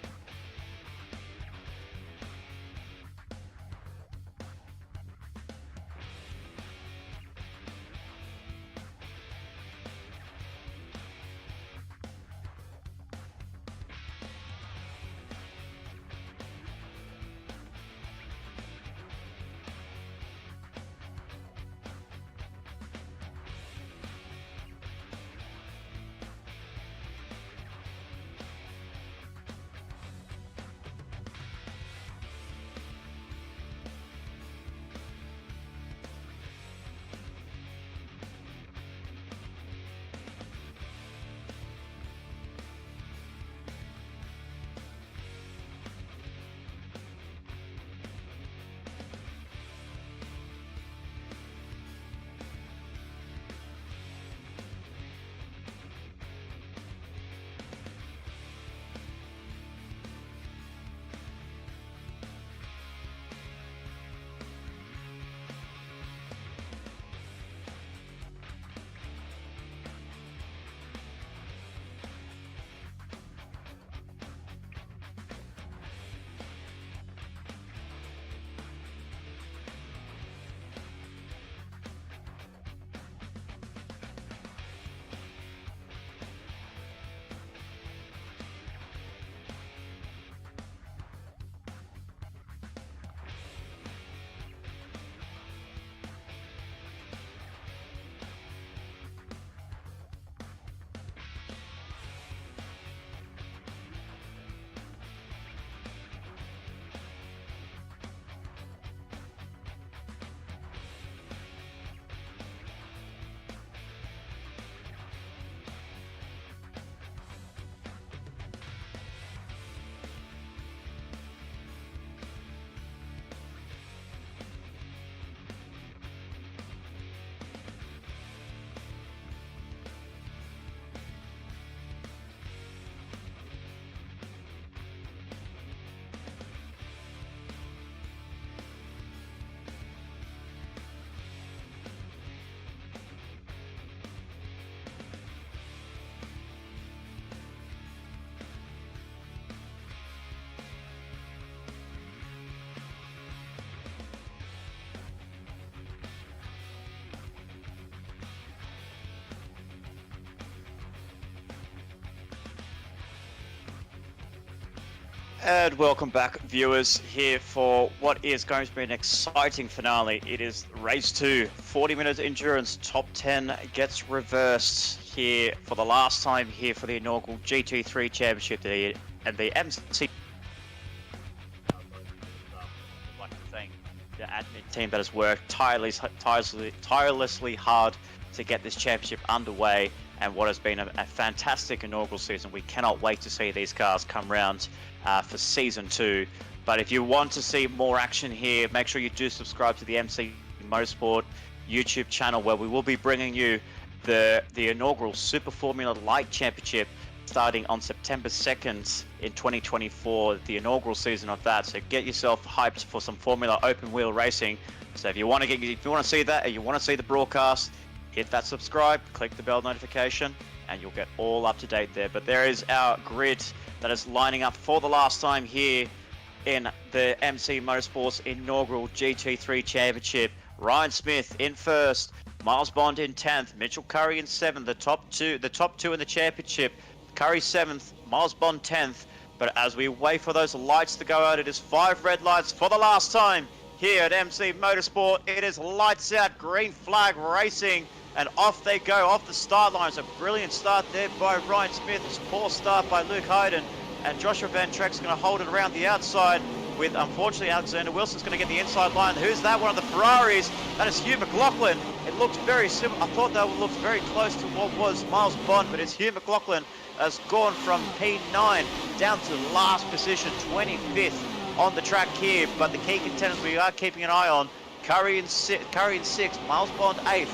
And welcome back, viewers, here for what is going to be an exciting finale. It is race 2, 40-minute endurance, top 10 gets reversed here for the last time here for the inaugural GT3 championship and the MC. I'd like to thank the admin team that has worked tirelessly hard to get this championship underway, and what has been a fantastic inaugural season. We cannot wait to see these cars come round for season 2. But if you want to see more action here, make sure you do subscribe to the MC Motorsport YouTube channel, where we will be bringing you the inaugural Super Formula Light Championship starting on September 2nd in 2024, the inaugural season of that. So get yourself hyped for some Formula open wheel racing. So if you want to see that, and you want to see the broadcast, hit that subscribe, click the bell notification, and you'll get all up to date there. But there is our grid that is lining up for the last time here in the MC Motorsports inaugural GT3 Championship. Ryan Smith in first, Miles Bond in 10th, Mitchell Curry in 7th, the top two in the championship. Curry 7th, Miles Bond 10th. But as we wait for those lights to go out, it is 5 red lights for the last time here at MC Motorsport. It is lights out, green flag racing, and off they go, off the start lines. A brilliant start there by Ryan Smith. It's a poor start by Luke Hayden, and Joshua Van Trek's going to hold it around the outside with, unfortunately, Alexander Wilson's going to get the inside line. Who's that? One of the Ferraris. That is Hugh McLaughlin. It looks very similar. I thought that looked very close to what was Miles Bond, but it's Hugh McLaughlin has gone from P9 down to last position, 25th on the track here. But the key contenders we are keeping an eye on, Curry in 6th, Miles Bond 8th,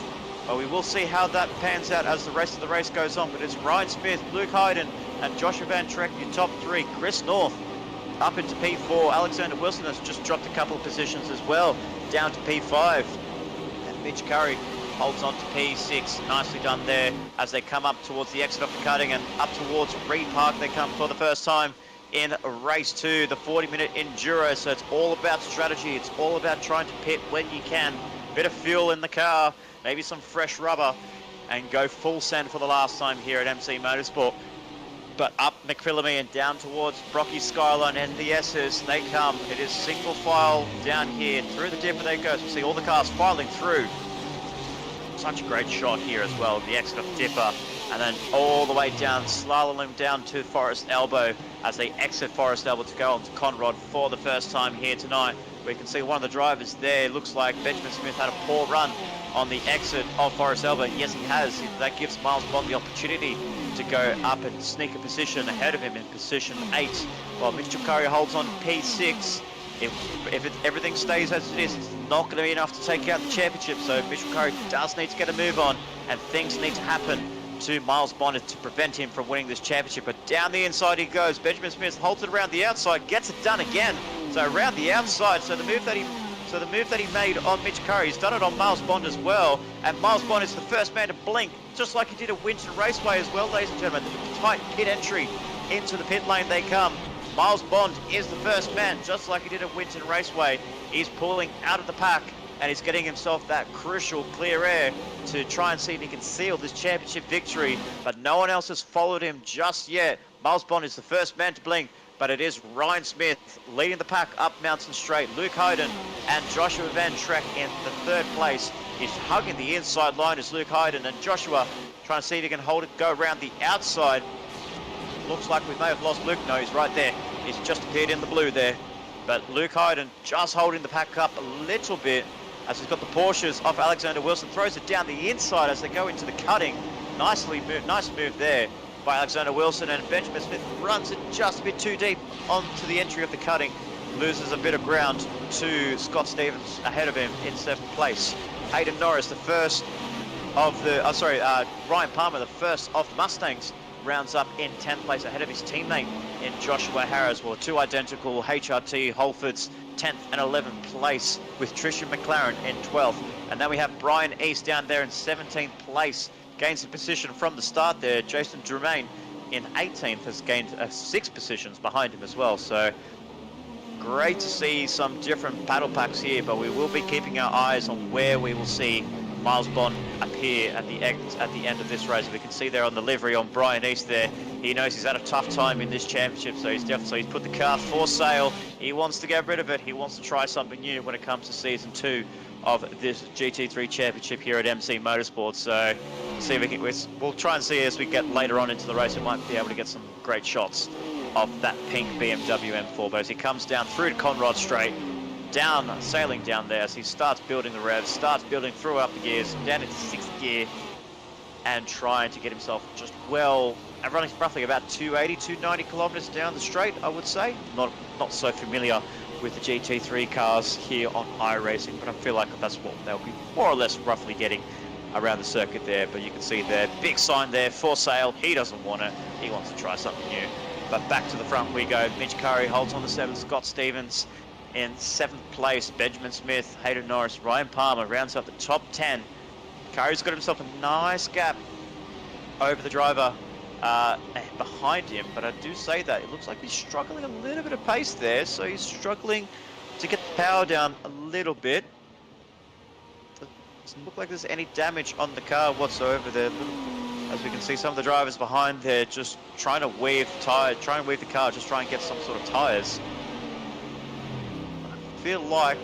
Well, we will see how that pans out as the rest of the race goes on. But it's Ryan Smith, Luke Hayden, and Joshua Van Trek, your top three. Chris North up into P4. Alexander Wilson has just dropped a couple of positions as well, down to P5. And Mitch Curry holds on to P6. Nicely done there as they come up towards the exit of the cutting and up towards Reed Park. They come for the first time in race 2, the 40-minute enduro. So it's all about strategy. It's all about trying to pit when you can. Bit of fuel in the car, maybe some fresh rubber, and go full send for the last time here at MC Motorsport. But up McPhillamy and down towards Brocky Skyline and the S's, they come. It is single file down here. Through the dipper they go. So we see all the cars filing through. Such a great shot here as well, the exit of the dipper. And then all the way down, slaloming down to Forest Elbow as they exit Forest Elbow to go on to Conrod for the first time here tonight. We can see one of the drivers there. Looks like Benjamin Smith had a poor run on the exit of Forest Elbow. Yes, he has. That gives Miles Bond the opportunity to go up and sneak a position ahead of him in position 8. While Mitchell Curry holds on P6. If everything stays as it is, it's not going to be enough to take out the championship. So Mitchell Curry does need to get a move on, and things need to happen to Miles Bonnet to prevent him from winning this championship. But down the inside he goes. Benjamin Smith holds it around the outside, gets it done again. So around the outside. So the move that he made on Mitch Curry, he's done it on Miles Bond as well. And Miles Bond is the first man to blink, just like he did at Winton Raceway as well, ladies and gentlemen. The tight pit entry into the pit lane they come. Miles Bond is the first man, just like he did at Winton Raceway. He's pulling out of the pack, and he's getting himself that crucial clear air to try and see if he can seal this championship victory. But no one else has followed him just yet. Miles Bond is the first man to blink, but it is Ryan Smith leading the pack up Mountain Straight. Luke Hayden and Joshua Van Trek in the 3rd place. He's hugging the inside line as Luke Hayden, and Joshua trying to see if he can hold it, go around the outside. Looks like we may have lost Luke. No, he's right there. He's just appeared in the blue there. But Luke Hayden just holding the pack up a little bit as he's got the Porsches off Alexander Wilson. Throws it down the inside as they go into the cutting. Nice move there by Alexander Wilson, and Benjamin Smith runs it just a bit too deep onto the entry of the cutting. Loses a bit of ground to Scott Stevens ahead of him in 7th place. Hayden Norris, the first of the, Ryan Palmer, the first of the Mustangs, rounds up in 10th place ahead of his teammate in Joshua Harris. Well, 2 identical HRT Holfords 10th and 11th place, with Trisha McLaren in 12th. And then we have Brian East down there in 17th place. Gains a position from the start there. Jason Drumain in 18th has gained 6 positions behind him as well. So great to see some different battle packs here, but we will be keeping our eyes on where we will see Miles Bond appear at the end of this race. We can see there on the livery on Brian East there. He knows he's had a tough time in this championship, so he's put the car for sale. He wants to get rid of it. He wants to try something new when it comes to season 2 of this GT3 championship here at MC Motorsports. So see if we can, we'll try and see as we get later on into the race, we might be able to get some great shots of that pink BMW M4. But as he comes down through to Conrod Straight, sailing down there as he starts building the revs, starts building through up the gears, down into 6th gear, and trying to get himself just running roughly about 280, 290 kilometers down the straight, I would say. Not so familiar with the GT3 cars here on iRacing, but I feel like that's what they'll be more or less roughly getting around the circuit there. But you can see there, big sign there, for sale. He doesn't want it. He wants to try something new. But back to the front we go. Mitch Curry holds on to 7th. Scott Stevens in 7th place. Benjamin Smith, Hayden Norris, Ryan Palmer rounds up the top 10. Curry's got himself a nice gap over the driver behind him, but I do say that it looks like he's struggling a little bit of pace there, so he's struggling to get the power down a little bit. Doesn't look like there's any damage on the car whatsoever there. As we can see, some of the drivers behind there just trying to weave the car, just try and get some sort of tires. I feel like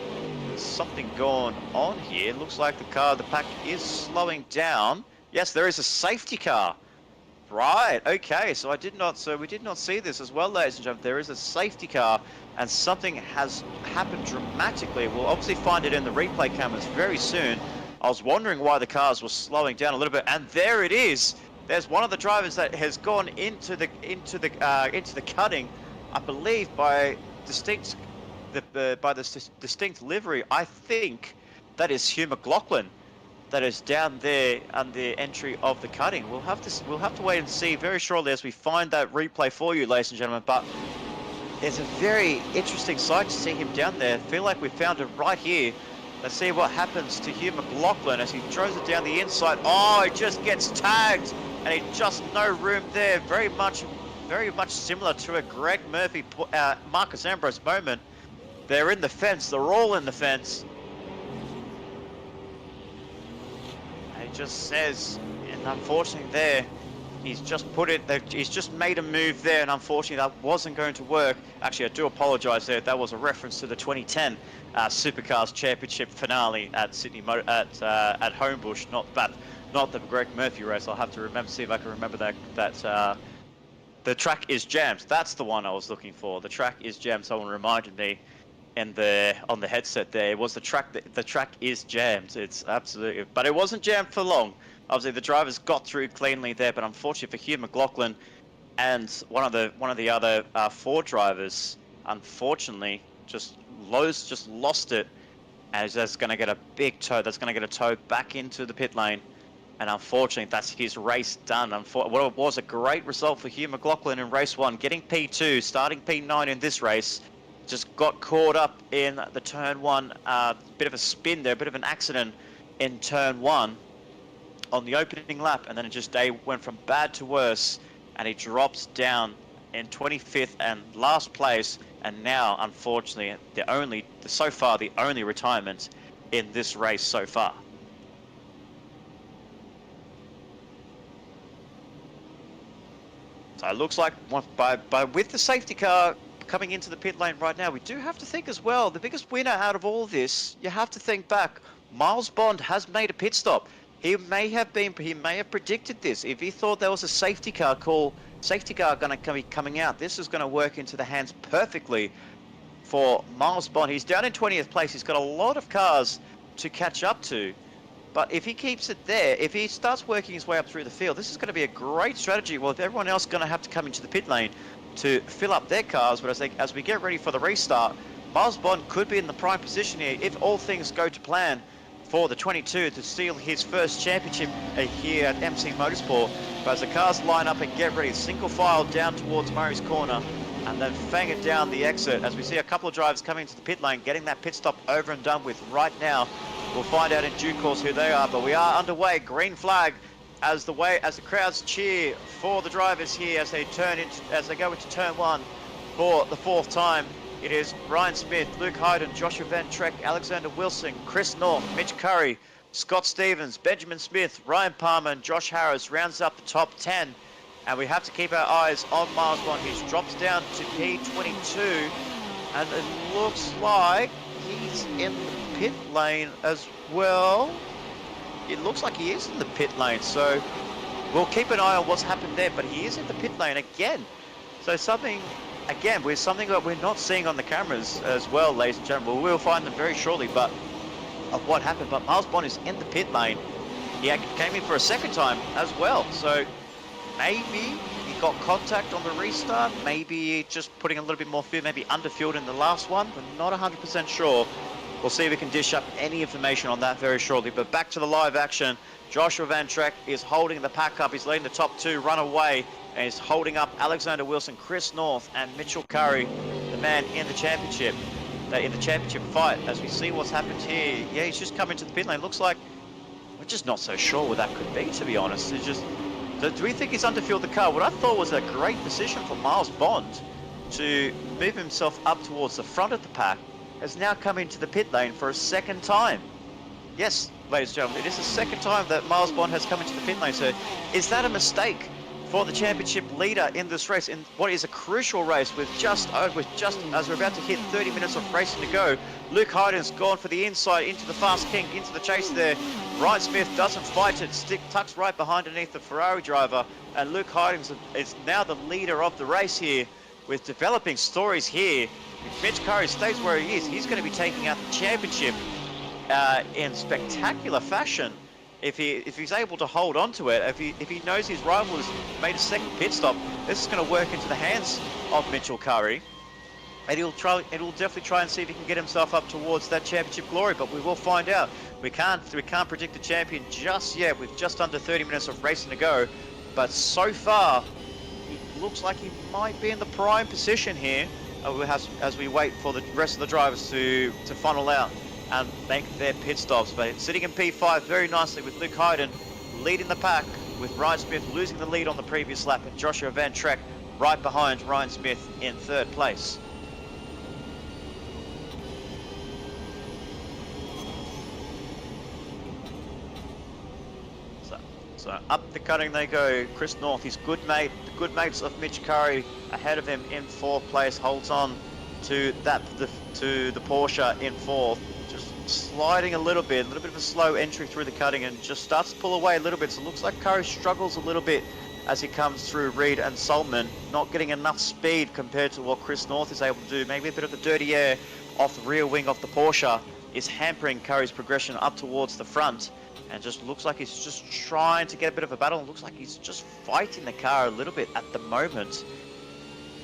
there's something going on here. It looks like the pack is slowing down. Yes, there is a safety car. Right, okay, so we did not see this as well, ladies and gentlemen. There is a safety car, and something has happened dramatically. We'll obviously find it in the replay cameras very soon. I was wondering why the cars were slowing down a little bit, and there it is. There's one of the drivers that has gone into the cutting, I believe by the distinct livery. I think that is Hugh McLaughlin. that is down there on the entry of the cutting. We'll have to wait and see very shortly as we find that replay for you, ladies and gentlemen. But it's a very interesting sight to see him down there. I feel like we found it right here. Let's see what happens to Hugh McLaughlin as he throws it down the inside. Oh, it just gets tagged, and he just no room there. Very much similar to a Greg Murphy, Marcus Ambrose moment. They're in the fence. They're all in the fence. And he just says, and unfortunately there, he's just he's just made a move there, and unfortunately that wasn't going to work. Actually, I do apologise there. That was a reference to the 2010 Supercars Championship finale at at Homebush, not the Greg Murphy race. I'll have to see if I can remember that. The track is jammed. That's the one I was looking for. The track is jammed. Someone reminded me on the headset there. It was the track. The track is jammed. It's absolutely, but it wasn't jammed for long. Obviously, the drivers got through cleanly there, but unfortunately for Hugh McLaughlin and one of the other Ford drivers, unfortunately, just lost it, as that's going to get a big tow. That's going to get a tow back into the pit lane. And unfortunately, that's his race done. What was a great result for Hugh McLaughlin in race 1, getting P2, starting P9 in this race. Just got caught up in the turn 1, bit of a spin there, a bit of an accident in turn 1 on the opening lap, and then day went from bad to worse, and he drops down in 25th and last place, and now, unfortunately, so far the only retirement in this race so far. So it looks like with the safety car coming into the pit lane right now, we do have to think as well, the biggest winner out of all this, you have to think back, Miles Bond has made a pit stop. He may have predicted this. If he thought there was a safety car going to be coming out, this is going to work into the hands perfectly for Miles Bond. He's down in 20th place. He's got a lot of cars to catch up to. But if he keeps it there, if he starts working his way up through the field, this is going to be a great strategy. Well, if everyone else is going to have to come into the pit lane to fill up their cars, but as we get ready for the restart, Miles Bond could be in the prime position here if all things go to plan for the 22 to steal his first championship here at MC Motorsport. But as the cars line up and get ready, single file down towards Murray's Corner, and then fang it down the exit as we see a couple of drivers coming into the pit lane, getting that pit stop over and done with right now. We'll find out in due course who they are, but we are underway. Green flag as the crowds cheer for the drivers here as they go into turn 1 for the 4th time. It is Ryan Smith, Luke Hayden, Joshua Van Treck, Alexander Wilson, Chris North, Mitch Curry, Scott Stevens, Benjamin Smith, Ryan Palmer, and Josh Harris rounds up the top 10. And we have to keep our eyes on Miles Bond. He's dropped down to P22, and it looks like he's in the pit lane as well. It looks like he is in the pit lane, so we'll keep an eye on what's happened there, but he is in the pit lane again. So something that we're not seeing on the cameras as well, ladies and gentlemen. We'll find them very shortly, but of what happened. But Miles Bond is in the pit lane. He came in for a second time as well, so maybe he got contact on the restart, maybe just putting a little bit more fuel, maybe underfueled in the last one, but not 100% sure. We'll see if we can dish up any information on that very shortly. But back to the live action. Joshua Van Treck is holding the pack up. He's leading the top 2, run away, and he's holding up Alexander Wilson, Chris North, and Mitchell Curry, the man in the championship fight. As we see what's happened here, yeah, he's just come into the pit lane. Looks like we're just not so sure what that could be, to be honest. It's just, do we think he's underfueled the car? What I thought was a great position for Miles Bond to move himself up towards the front of the pack has now come into the pit lane for a second time. Yes, ladies and gentlemen, it is the second time that Miles Bond has come into the pit lane. So is that a mistake for the championship leader in this race, in what is a crucial race with just as we're about to hit 30 minutes of racing to go? Luke Hayden's gone for the inside into the fast kink, into the chase there. Ryan Smith doesn't fight it, tucks right behind underneath the Ferrari driver, and Luke Hayden is now the leader of the race here, with developing stories here. If Mitch Curry stays where he is, he's going to be taking out the championship in spectacular fashion. If he's able to hold on to it, if he knows his rival has made a second pit stop, this is going to work into the hands of Mitchell Curry, and he'll definitely try and see if he can get himself up towards that championship glory. But we will find out. we can't predict the champion just yet with just under 30 minutes of racing to go. But so far, it looks like he might be in the prime position here as we wait for the rest of the drivers to funnel out and make their pit stops. But sitting in P5 very nicely with Luke Hayden leading the pack, with Ryan Smith losing the lead on the previous lap, and Joshua Van Trek right behind Ryan Smith in third place. So up the cutting they go. Chris North, his good mate, the good mates of Mitch Curry, ahead of him in fourth place, holds on to the Porsche in fourth, just sliding a little bit of a slow entry through the cutting, and just starts to pull away a little bit. So it looks like Curry struggles a little bit as he comes through Reed and Solomon, not getting enough speed compared to what Chris North is able to do. Maybe a bit of the dirty air off the rear wing of the Porsche is hampering Curry's progression up towards the front. And just looks like he's just trying to get a bit of a battle. It looks like he's just fighting the car a little bit at the moment.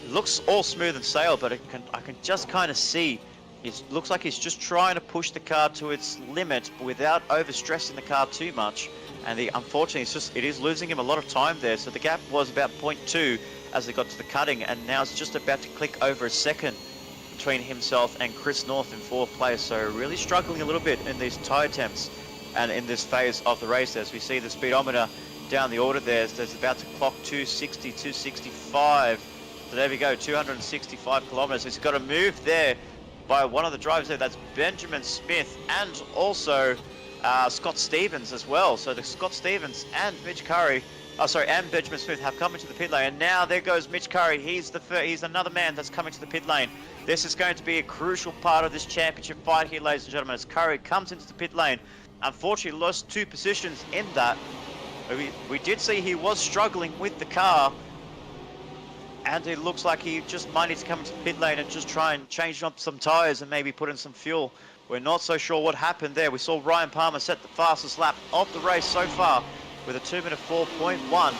It looks all smooth and sail, but I can just kind of see it looks like he's just trying to push the car to its limit without overstressing the car too much. And unfortunately, it is losing him a lot of time there. So the gap was about 0.2 as they got to the cutting, and now it's just about to click over a second between himself and Chris North in fourth place. So really struggling a little bit in these tie attempts. And in this phase of the race, as we see the speedometer down the order there's about to clock 260, 265. So there we go, 265 kilometers. He's got a move there by one of the drivers there. That's Benjamin Smith and also Scott Stevens as well. So the Scott Stevens and Mitch Curry, and Benjamin Smith have come into the pit lane. And now there goes Mitch Curry. He's another man that's coming to the pit lane. This is going to be a crucial part of this championship fight here, ladies and gentlemen, as Curry comes into the pit lane. Unfortunately, lost 2 positions in that. We did see he was struggling with the car, and it looks like he just might need to come into the pit lane and just try and change up some tyres and maybe put in some fuel. We're not so sure what happened there. We saw Ryan Palmer set the fastest lap of the race so far with a 2-minute 4.1,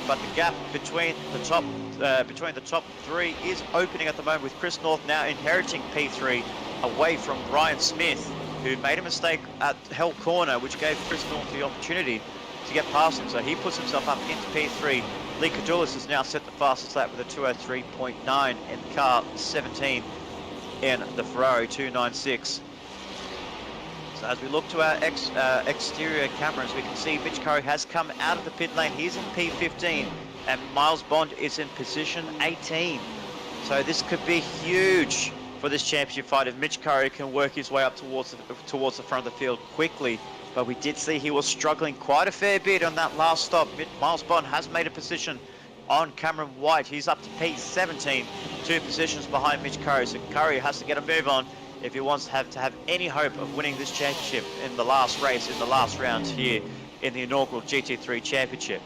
but the gap between the top 3 is opening at the moment, with Chris North now inheriting P3 away from Ryan Smith, who made a mistake at Hell Corner, which gave Chris North the opportunity to get past him. So he puts himself up into P3. Lee Cadulis has now set the fastest lap with a 203.9 in the car 17 in the Ferrari 296. So as we look to our exterior cameras, we can see Mitch Curry has come out of the pit lane. He's in P15, and Miles Bond is in position 18. So this could be huge for this championship fight if Mitch Curry can work his way up towards the front of the field quickly. But we did see he was struggling quite a fair bit on that last stop. Miles Bond has made a position on Cameron White. He's up to P17, 2 positions behind Mitch Curry. So Curry has to get a move on if he wants to have any hope of winning this championship in the last race, in the last round here in the inaugural GT3 championship.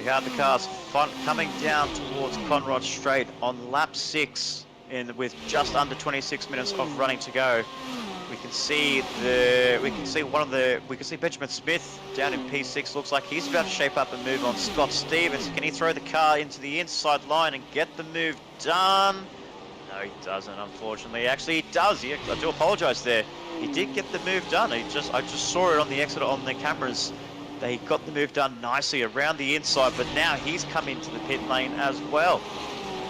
How the car's coming down towards Conrod Straight on lap 6, with just under 26 minutes of running to go. We can see Benjamin Smith down in P6. Looks like he's about to shape up and move on Scott Stevens. Can he throw the car into the inside line and get the move done? No, he doesn't, unfortunately. Actually, he does. I do apologize there. He did get the move done. I just saw it on the exit on the cameras. They got the move done nicely around the inside, but now he's come into the pit lane as well.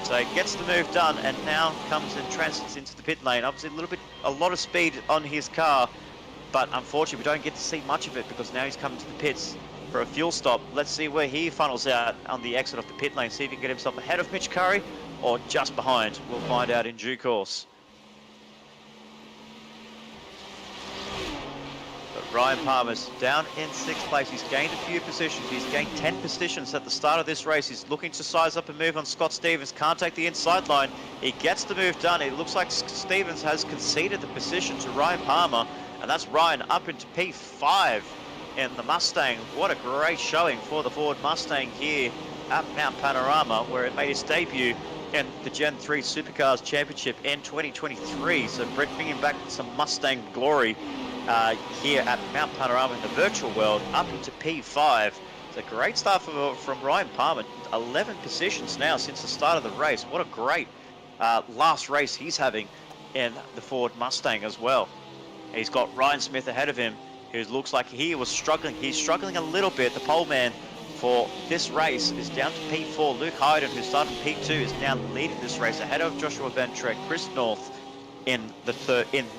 So he gets the move done and now comes and transits into the pit lane. Obviously a lot of speed on his car, but unfortunately we don't get to see much of it because now he's coming to the pits for a fuel stop. Let's see where he funnels out on the exit of the pit lane, see if he can get himself ahead of Mitch Curry or just behind. We'll find out in due course. Ryan Palmer's down in 6th place. He's gained a few positions. He's gained 10 positions at the start of this race. He's looking to size up and move on Scott Stevens. Can't take the inside line. He gets the move done. It looks like Stevens has conceded the position to Ryan Palmer, and that's Ryan up into P5 in the Mustang. What a great showing for the Ford Mustang here at Mt Panorama, where it made its debut in the Gen 3 Supercars Championship in 2023. So bringing back some Mustang glory here at Mt Panorama in the virtual world, up into P5. It's a great start from Ryan Palmer. 11 positions now since the start of the race. What a great last race he's having in the Ford Mustang as well. He's got Ryan Smith ahead of him, who looks like he was struggling. He's struggling a little bit. The pole man for this race is down to P4. Luke Hayden, who started P2, is now leading this race ahead of Joshua Van Trek. Chris North in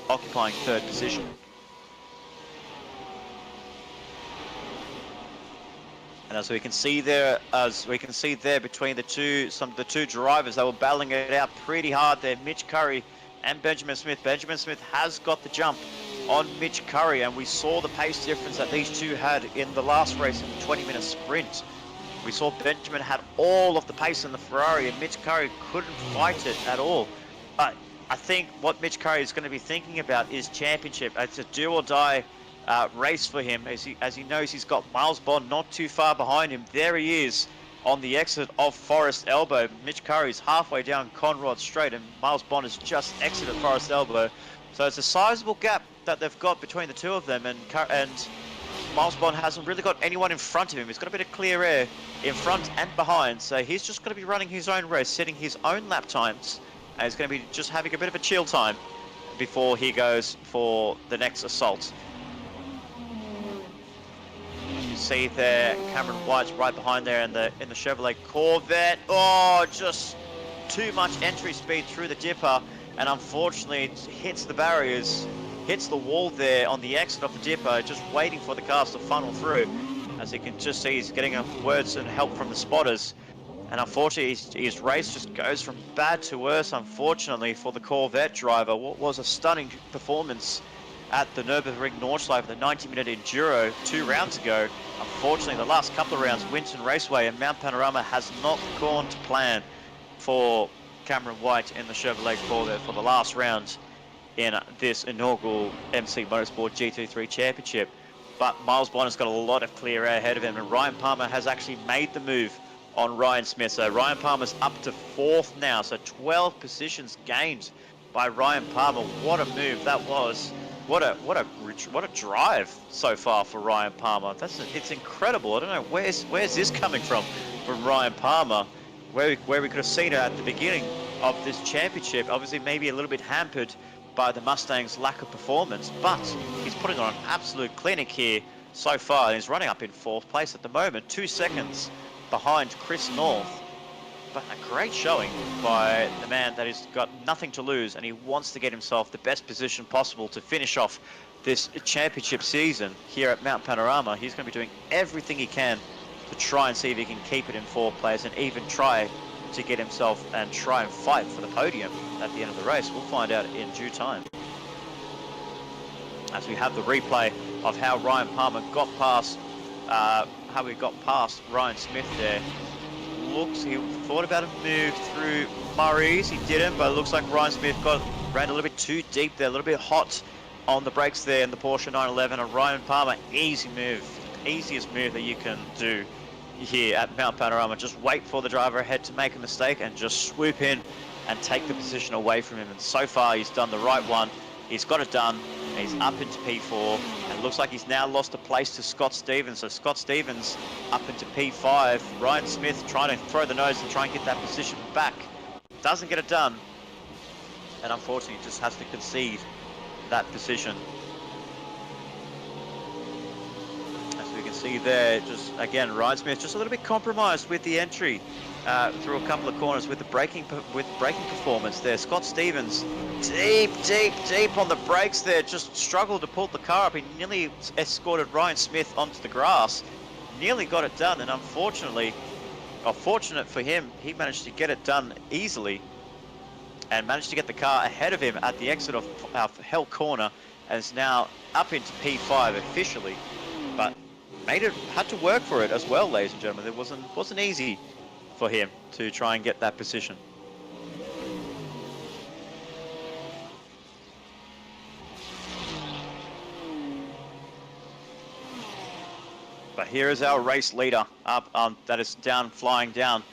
occupying third position. And as we can see there, between the two drivers, they were battling it out pretty hard there. Mitch Curry and Benjamin Smith. Benjamin Smith has got the jump on Mitch Curry, and we saw the pace difference that these two had in the last race in the 20-minute sprint. We saw Benjamin had all of the pace in the Ferrari, and Mitch Curry couldn't fight it at all. But I think what Mitch Curry is going to be thinking about is championship. It's a do or die race for him, as he knows he's got Miles Bond not too far behind him. There he is on the exit of Forest Elbow. Mitch Curry's halfway down Conrod Straight, and Miles Bond has just exited Forest Elbow. So it's a sizable gap that they've got between the two of them, and Miles Bond hasn't really got anyone in front of him. He's got a bit of clear air in front and behind, so he's just going to be running his own race, setting his own lap times, and he's going to be just having a bit of a chill time before he goes for the next assault. You see there, Cameron White's right behind there in the Chevrolet Corvette. Oh, just too much entry speed through the dipper, and unfortunately it hits the barriers, hits the wall there on the exit of the dipper, just waiting for the cars to funnel through. As you can just see, he's getting words and help from the spotters, and unfortunately his race just goes from bad to worse, unfortunately, for the Corvette driver. What was a stunning performance at the Nürburgring Nordschleife, the 90-minute enduro 2 rounds ago. Unfortunately, the last couple of rounds, Winton Raceway and Mount Panorama has not gone to plan for Cameron White in the Chevrolet Corvette for the last round in this inaugural MC Motorsport GT3 Championship. But Miles Bond has got a lot of clear air ahead of him, and Ryan Palmer has actually made the move on Ryan Smith. So Ryan Palmer's up to 4th now, so 12 positions gained by Ryan Palmer. What a move that was. What a drive so far for Ryan Palmer. It's incredible. I don't know where's this coming from Ryan Palmer, where we could have seen it at the beginning of this championship. Obviously, maybe a little bit hampered by the Mustang's lack of performance, but he's putting on an absolute clinic here so far. He's running up in 4th place at the moment, 2 seconds behind Chris North. But a great showing by the man that has got nothing to lose, and he wants to get himself the best position possible to finish off this championship season here at Mount Panorama. He's going to be doing everything he can to try and see if he can keep it in 4th place, and even try to get himself and try and fight for the podium at the end of the race. We'll find out in due time, as we have the replay of how Ryan Palmer got past Ryan Smith there. He thought about a move through Murray's, he didn't, but it looks like Ryan Smith ran a little bit too deep there, a little bit hot on the brakes there in the Porsche 911, and Ryan Palmer, easy move, easiest move that you can do here at Mount Panorama. Just wait for the driver ahead to make a mistake and just swoop in and take the position away from him, and so far he's done the right one. He's got it done, and he's up into P4, and it looks like he's now lost a place to Scott Stevens. So Scott Stevens up into P5. Ryan Smith trying to throw the nose and try and get that position back. Doesn't get it done, and unfortunately just has to concede that position. As we can see there, just again, Ryan Smith just a little bit compromised with the entry through a couple of corners with the braking performance there. Scott Stevens deep on the brakes there, just struggled to pull the car up. He nearly escorted Ryan Smith onto the grass, nearly got it done, and unfortunately, or fortunate for him, he managed to get it done easily and managed to get the car ahead of him at the exit of Hell Corner, and is now up into P5 officially, but had to work for it as well, ladies and gentlemen. It wasn't easy for him to try and get that position. But here is our race leader up that is flying down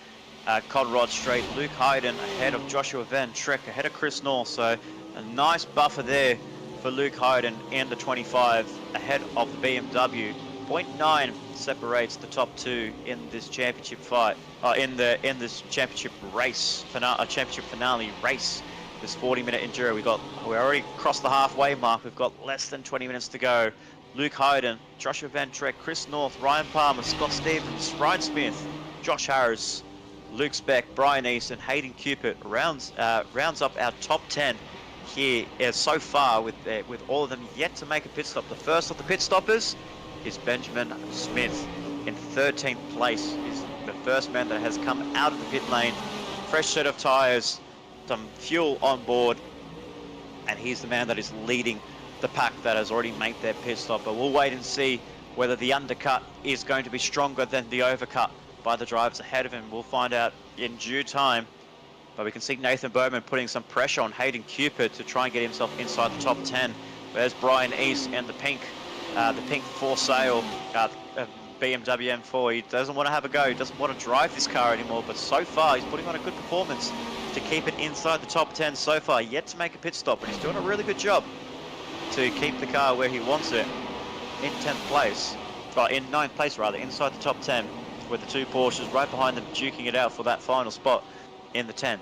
Conrod Straight. Luke Hayden ahead of Joshua Van Trek, ahead of Chris North. So a nice buffer there for Luke Hayden in the 25, ahead of the BMW 0.9 separates the top two in this championship fight, in this championship race, championship finale race. This 40-minute enduro, we already crossed the halfway mark. We've got less than 20 minutes to go. Luke Hayden, Joshua Van Trek, Chris North, Ryan Palmer, Scott Stevens, Ryan Smith, Josh Harris, Luke Speck, Brian Easton, Hayden Cupid rounds up our top 10 here so far, with all of them yet to make a pit stop. The first of the pit stoppers is Benjamin Smith in 13th place. He's the first man that has come out of the pit lane, fresh set of tyres, some fuel on board, and he's the man that is leading the pack that has already made their pit stop. But we'll wait and see whether the undercut is going to be stronger than the overcut by the drivers ahead of him. We'll find out in due time. But we can see Nathan Bowman putting some pressure on Hayden Cupid to try and get himself inside the top 10. There's Brian East and the pink for sale BMW M4. He doesn't want to have a go. He doesn't want to drive this car anymore. But so far, he's putting on a good performance to keep it inside the top 10 so far. Yet to make a pit stop, but he's doing a really good job to keep the car where he wants it in 10th place, or in 9th place rather, inside the top 10, with the two Porsches right behind them duking it out for that final spot in the 10.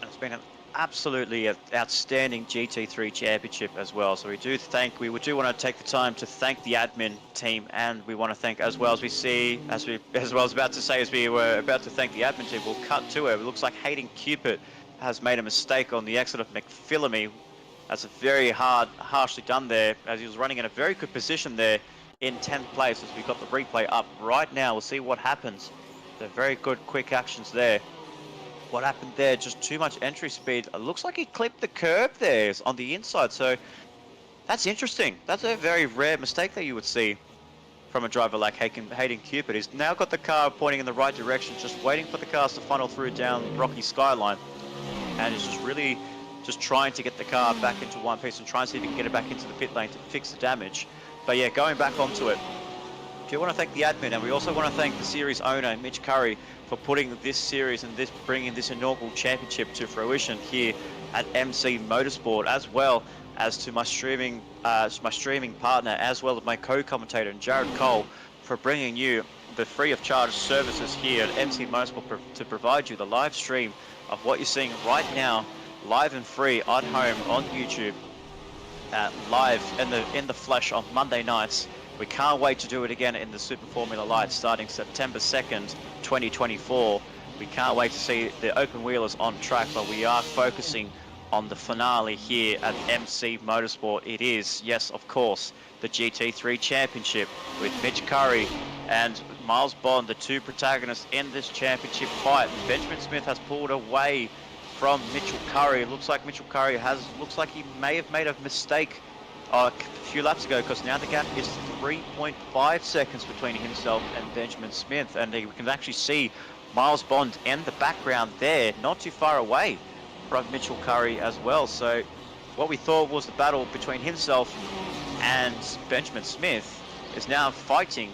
And it's been an absolutely outstanding GT3 championship as well. So we do want to take the time to thank the admin team, and we want to thank, as we were about to thank the admin team, we'll cut to it. It looks like Hayden Cupid has made a mistake on the exit of McPhillamy. That's very harshly done there, as he was running in a very good position there in 10th place. As we got the replay up right now, we'll see what happens. They're very good quick actions there. What happened there? Just too much entry speed. It looks like he clipped the curb there on the inside, so that's interesting. That's a very rare mistake that you would see from a driver like Hayden Cupid. He's now got the car pointing in the right direction, just waiting for the cars to funnel through down Rocky Skyline, and he's just trying to get the car back into one piece and try and see if he can get it back into the pit lane to fix the damage. But yeah, going back onto it, I do want to thank the admin, and we also want to thank the series owner, Mitch Curry, for putting this series and bringing this inaugural championship to fruition here at MC Motorsport, as well as to my streaming partner, as well as my co-commentator, Jared Cole, for bringing you the free of charge services here at MC Motorsport to provide you the live stream of what you're seeing right now, live and free at home on YouTube, live in the flesh on Monday nights. We can't wait to do it again in the Super Formula Light starting September 2nd, 2024. We can't wait to see the open wheelers on track, but we are focusing on the finale here at MC Motorsport. It is, yes, of course, the GT3 Championship with Mitch Curry and Miles Bond, the two protagonists in this championship fight. Benjamin Smith has pulled away from Mitchell Curry. It looks like Mitchell Curry looks like he may have made a mistake a few laps ago, because now the gap is 3.5 seconds between himself and Benjamin Smith, and we can actually see Miles Bond in the background there, not too far away from Mitchell Curry as well. So what we thought was the battle between himself and Benjamin Smith is now fighting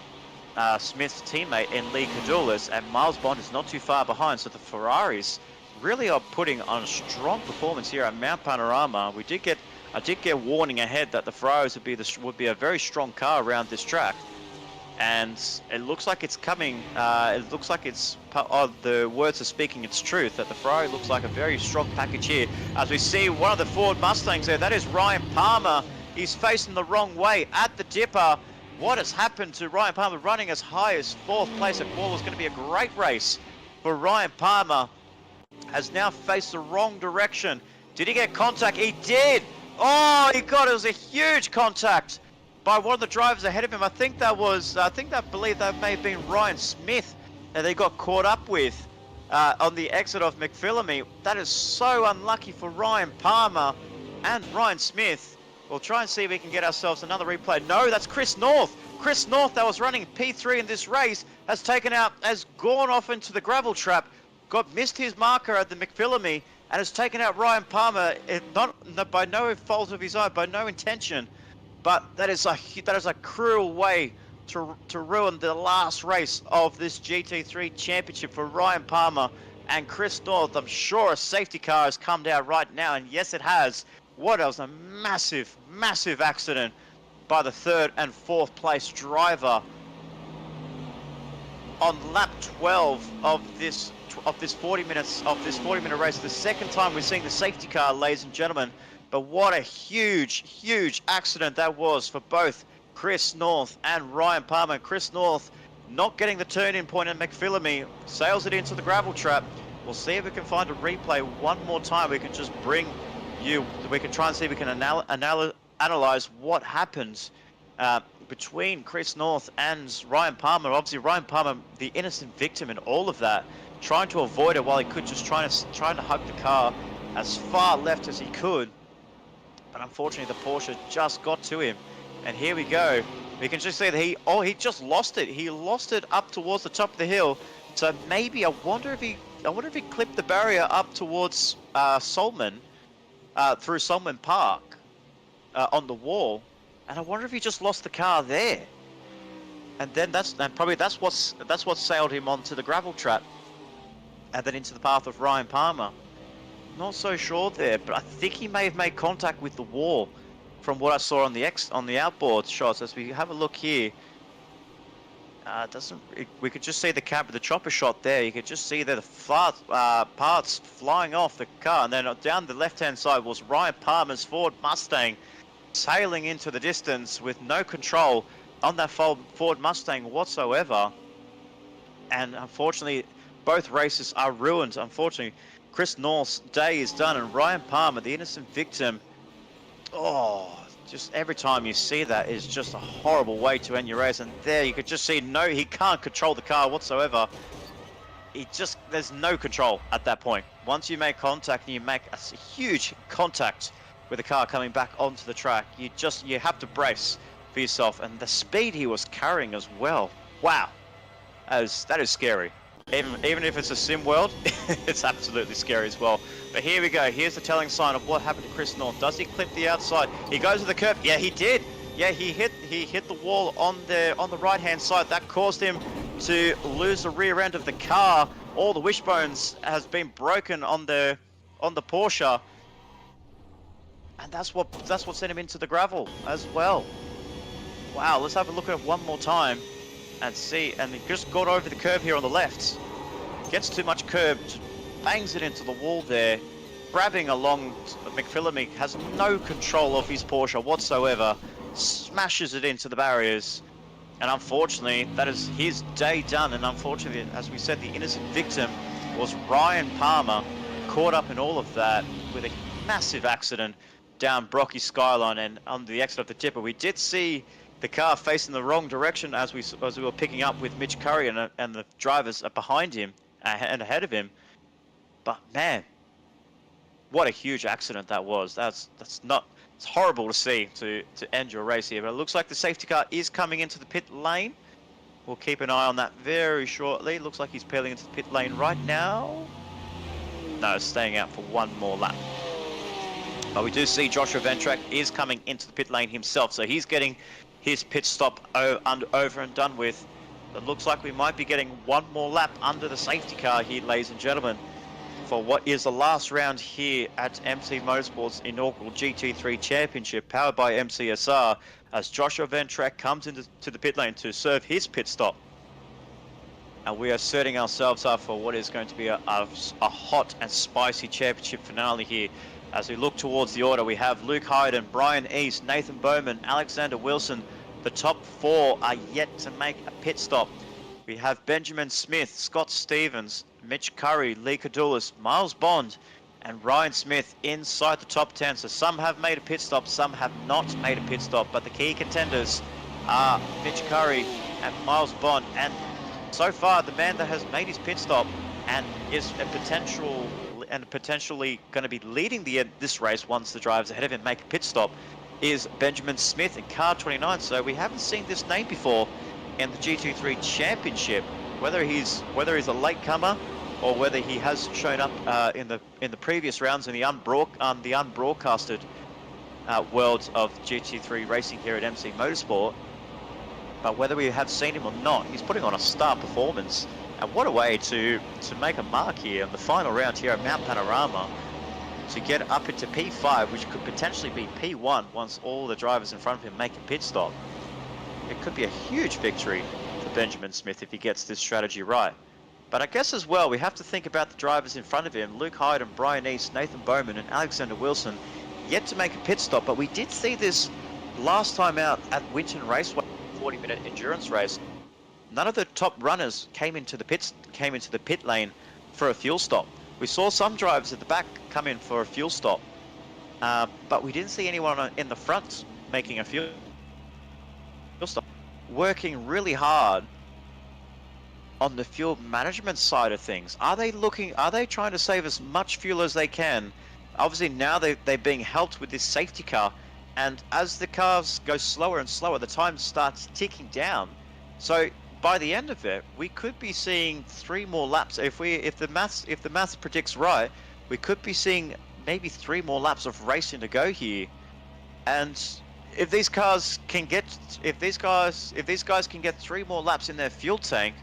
Smith's teammate in Lee Cadulas, and Miles Bond is not too far behind. So the Ferraris really are putting on a strong performance here at Mt Panorama. I did get warning ahead that the Ferraris would be a very strong car around this track, and it looks like it's coming. It looks like the words are speaking its truth, that the Ferrari looks like a very strong package here. As we see one of the Ford Mustangs there, that is Ryan Palmer. He's facing the wrong way at the dipper. What has happened to Ryan Palmer, running as high as 4th place at what was going to be a great race for Ryan Palmer, has now faced the wrong direction. Did he get contact? He did. Oh, it was a huge contact by one of the drivers ahead of him. I believe that may have been Ryan Smith that they got caught up with on the exit of McPhillamy. That is so unlucky for Ryan Palmer and Ryan Smith. We'll try and see if we can get ourselves another replay. No, that's Chris North. Chris North, that was running P3 in this race, has gone off into the gravel trap, missed his marker at the McPhillamy, and has taken out Ryan Palmer, by no fault of his own, by no intention. But that is a cruel way to ruin the last race of this GT3 championship for Ryan Palmer and Chris North. I'm sure a safety car has come down right now, and yes, it has. What else? A massive, massive accident by the third and fourth place driver on lap 12 of this 40-minute race. The second time we're seeing the safety car, ladies and gentlemen. But what a huge, huge accident that was for both Chris North and Ryan Palmer. Chris North not getting the turn-in point at McPhillamy, sails it into the gravel trap. We'll see if we can find a replay one more time. We can just bring you, we can try and see if we can analyze what happened between Chris North and Ryan Palmer. Obviously, Ryan Palmer, the innocent victim in all of that, trying to avoid it while he could, just trying to hug the car as far left as he could. But unfortunately, the Porsche just got to him. And here we go. We can just see that he just lost it. He lost it up towards the top of the hill. So maybe I wonder if he clipped the barrier up towards Solomon, through Solomon Park, on the wall. And I wonder if he just lost the car there. And then that's what sailed him onto the gravel trap, and then into the path of Ryan Palmer. Not so sure there, but I think he may have made contact with the wall from what I saw on the outboard shots. As we have a look here, we could just see the chopper shot there. You could just see the parts flying off the car, and then down the left-hand side was Ryan Palmer's Ford Mustang sailing into the distance with no control on that Ford Mustang whatsoever. And unfortunately, both races are ruined. Unfortunately, Chris North's day is done, and Ryan Palmer, the innocent victim, just every time you see that is just a horrible way to end your race. And there you could just see, he can't control the car whatsoever. There's no control at that point. Once you make contact, and you make a huge contact with the car coming back onto the track, you have to brace for yourself. And the speed he was carrying as well, wow, that is scary. Even if it's a sim world, it's absolutely scary as well. But here we go. Here's the telling sign of what happened to Chris North. Does he clip the outside? He goes to the curb. Yeah, he did. Yeah, he hit the wall on the right-hand side. That caused him to lose the rear end of the car. All the wishbones has been broken on the Porsche, and that's what sent him into the gravel as well. Wow. Let's have a look at it one more time and see. And he just got over the curb here on the left. Gets too much curb, bangs it into the wall there, grabbing along McPhillamy, has no control of his Porsche whatsoever, smashes it into the barriers, and unfortunately, that is his day done. And unfortunately, as we said, the innocent victim was Ryan Palmer, caught up in all of that with a massive accident down Brocky Skyline and on the exit of the tipper. We did see the car facing the wrong direction as we were picking up with Mitch Curry, and the drivers are behind him and ahead of him. But man, what a huge accident that was. It's horrible to see to end your race here. But it looks like the safety car is coming into the pit lane. We'll keep an eye on that very shortly. Looks like he's peeling into the pit lane right now. No, staying out for one more lap. But we do see Joshua Ventrac is coming into the pit lane himself, so he's getting his pit stop over and done with. It looks like we might be getting one more lap under the safety car here, ladies and gentlemen, for what is the last round here at MC Motorsports inaugural GT3 Championship, powered by MCSR, as Joshua Ventrac comes into the pit lane to serve his pit stop. And we are setting ourselves up for what is going to be a hot and spicy championship finale here. As we look towards the order, we have Luke Hayden, Brian East, Nathan Bowman, Alexander Wilson. The top four are yet to make a pit stop. We have Benjamin Smith, Scott Stevens, Mitch Curry, Lee Cadulas, Miles Bond, and Ryan Smith inside the top 10. So some have made a pit stop, some have not made a pit stop. But the key contenders are Mitch Curry and Miles Bond. And so far, the man that has made his pit stop and is potentially going to be leading this race once the drivers ahead of him make a pit stop is Benjamin Smith in car 29. So we haven't seen this name before in the GT3 Championship. Whether he's a latecomer or whether he has shown up in the previous rounds in the unbroadcasted world of GT3 racing here at MC Motorsport. But whether we have seen him or not, he's putting on a star performance. And what a way to make a mark here in the final round here at Mount Panorama, to get up into P5, which could potentially be P1 once all the drivers in front of him make a pit stop. It could be a huge victory for Benjamin Smith if he gets this strategy right. But I guess as well, we have to think about the drivers in front of him. Luke Hyde and Brian East, Nathan Bowman and Alexander Wilson yet to make a pit stop. But we did see this last time out at Winton Raceway, 40-minute endurance race. None of the top runners came into the pit lane for a fuel stop. We saw some drivers at the back come in for a fuel stop, but we didn't see anyone in the front making a fuel stop. Working really hard on the fuel management side of things. Are they trying to save as much fuel as they can? Obviously now they're being helped with this safety car, and as the cars go slower and slower, the time starts ticking down. So by the end of it, we could be seeing 3 more laps. If the maths predicts right, we could be seeing maybe 3 more laps of racing to go here. And if these guys can get 3 more laps in their fuel tank,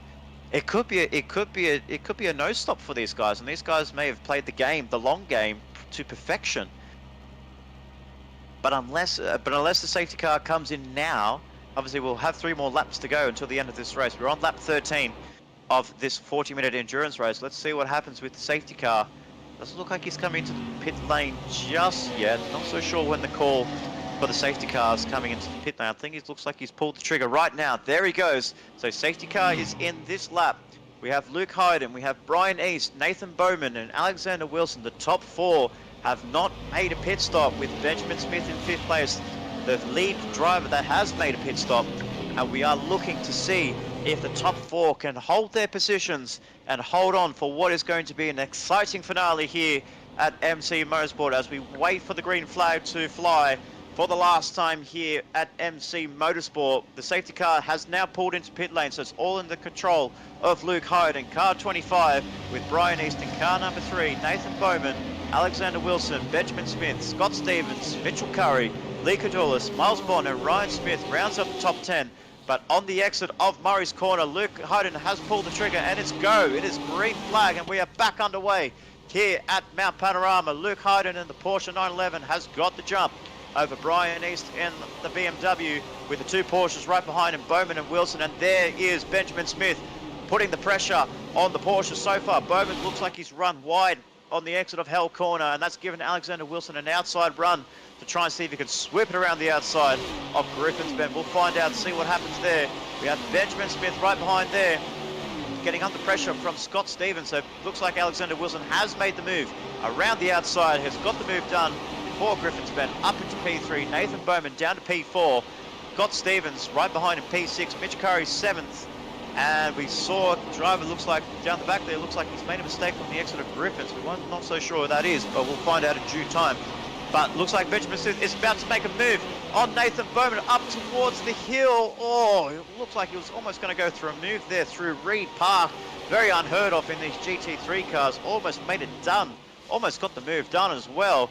it could be a no stop for these guys, and these guys may have played the long game to perfection. But unless the safety car comes in now, obviously we'll have 3 more laps to go until the end of this race. We're on lap 13 of this 40-minute endurance race. Let's see what happens with the safety car. Doesn't look like he's coming into the pit lane just yet. Not so sure when the call for the safety car is coming into the pit lane. I think it looks like he's pulled the trigger right now. There he goes. So safety car is in this lap. We have Luke Hyden, we have Brian East, Nathan Bowman and Alexander Wilson. The top 4 have not made a pit stop, with Benjamin Smith in 5th place, the lead driver that has made a pit stop. And we are looking to see if the top 4 can hold their positions and hold on for what is going to be an exciting finale here at MC Motorsport, as we wait for the green flag to fly for the last time here at MC Motorsport. The safety car has now pulled into pit lane, so it's all in the control of Luke Hyde in car 25, with Brian East in car number 3, Nathan Bowman, Alexander Wilson, Benjamin Smith, Scott Stevens, Mitchell Curry, Lee Cadulis, Miles Bond and Ryan Smith rounds up the top 10. But on the exit of Murray's Corner, Luke Hyden has pulled the trigger, and it's go. It is green flag, and we are back underway here at Mount Panorama. Luke Hyden in the Porsche 911 has got the jump over Brian East in the BMW, with the 2 Porsches right behind him, Bowman and Wilson. And there is Benjamin Smith putting the pressure on the Porsche so far. Bowman looks like he's run wide on the exit of Hell Corner, and that's given Alexander Wilson an outside run to try and see if he can whip it around the outside of Griffin's Bend. We'll find out, see what happens there. We have Benjamin Smith right behind there, getting under pressure from Scott Stevens. So it looks like Alexander Wilson has made the move around the outside, has got the move done before Griffin's Bend, up into P3. Nathan Bowman down to P4. Scott Stevens right behind him, P6. Mitch Curry 7th. And we saw the driver, looks like down the back there, looks like he's made a mistake on the exit of Griffins. We're not so sure what that is, but we'll find out in due time. But looks like Benjamin Smith is about to make a move on Nathan Bowman up towards the hill. Oh, it looks like he was almost going to go through a move there through Reed Park. Very unheard of in these GT3 cars. Almost made it done. Almost got the move done as well.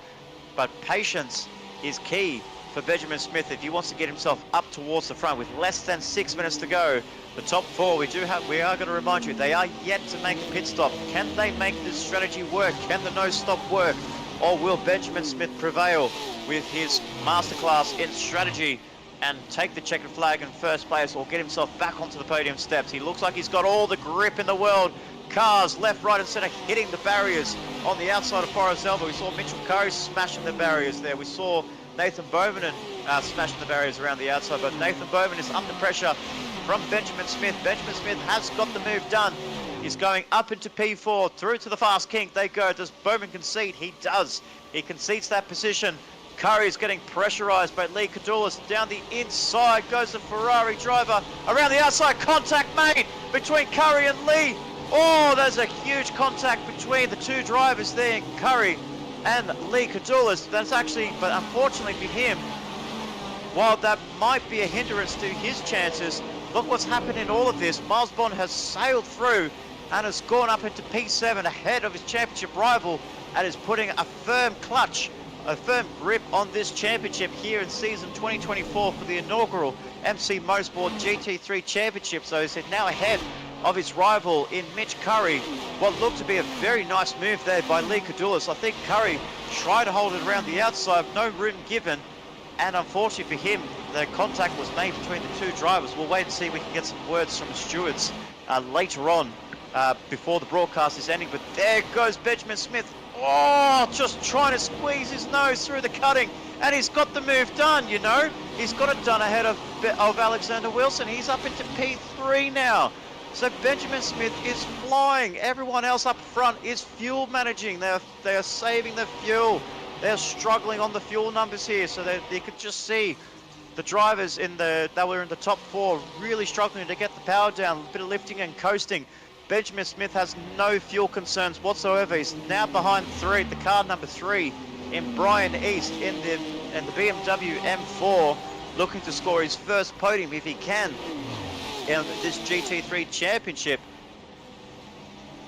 But patience is key for Benjamin Smith if he wants to get himself up towards the front with less than 6 minutes to go. The top 4, we are going to remind you, they are yet to make a pit stop. Can they make this strategy work? Can the no stop work? Or will Benjamin Smith prevail with his masterclass in strategy and take the checkered flag in first place, or get himself back onto the podium steps? He looks like he's got all the grip in the world. Cars left, right and centre hitting the barriers on the outside of Forest Elba. We saw Mitchell Curry smashing the barriers there. We saw Nathan Bowman smashing the barriers around the outside, but Nathan Bowman is under pressure from Benjamin Smith. Benjamin Smith has got the move done. He's going up into P4, through to the fast kink. They go. Does Bowman concede? He does. He concedes that position. Curry is getting pressurised by Lee Cadulis. Down the inside goes the Ferrari driver. Around the outside, contact made between Curry and Lee. Oh, there's a huge contact between the 2 drivers there, Curry and Lee Cadulis. That's actually, but unfortunately for him, while that might be a hindrance to his chances, look what's happened in all of this. Miles Bond has sailed through and has gone up into P7 ahead of his championship rival, and is putting a firm clutch a firm grip on this championship here in season 2024 for the inaugural MC Motorsport GT3 Championship. So he's now ahead of his rival in Mitch Curry. What looked to be a very nice move there by Lee Cadulas. I think Curry tried to hold it around the outside, no room given, and unfortunately for him, the contact was made between the two drivers. We'll wait and see if we can get some words from the stewards later on before the broadcast is ending. But there goes Benjamin Smith. Oh, just trying to squeeze his nose through the cutting, and he's got the move done, you know. He's got it done ahead of Alexander Wilson. He's up into P3 now. So Benjamin Smith is flying. Everyone else up front is fuel managing. They are saving the fuel. They're struggling on the fuel numbers here. So you could just see the drivers that were in the top 4 really struggling to get the power down. A bit of lifting and coasting. Benjamin Smith has no fuel concerns whatsoever. He's now behind the car number 3 in Brian East in the BMW M4, looking to score his first podium if he can in this GT3 championship.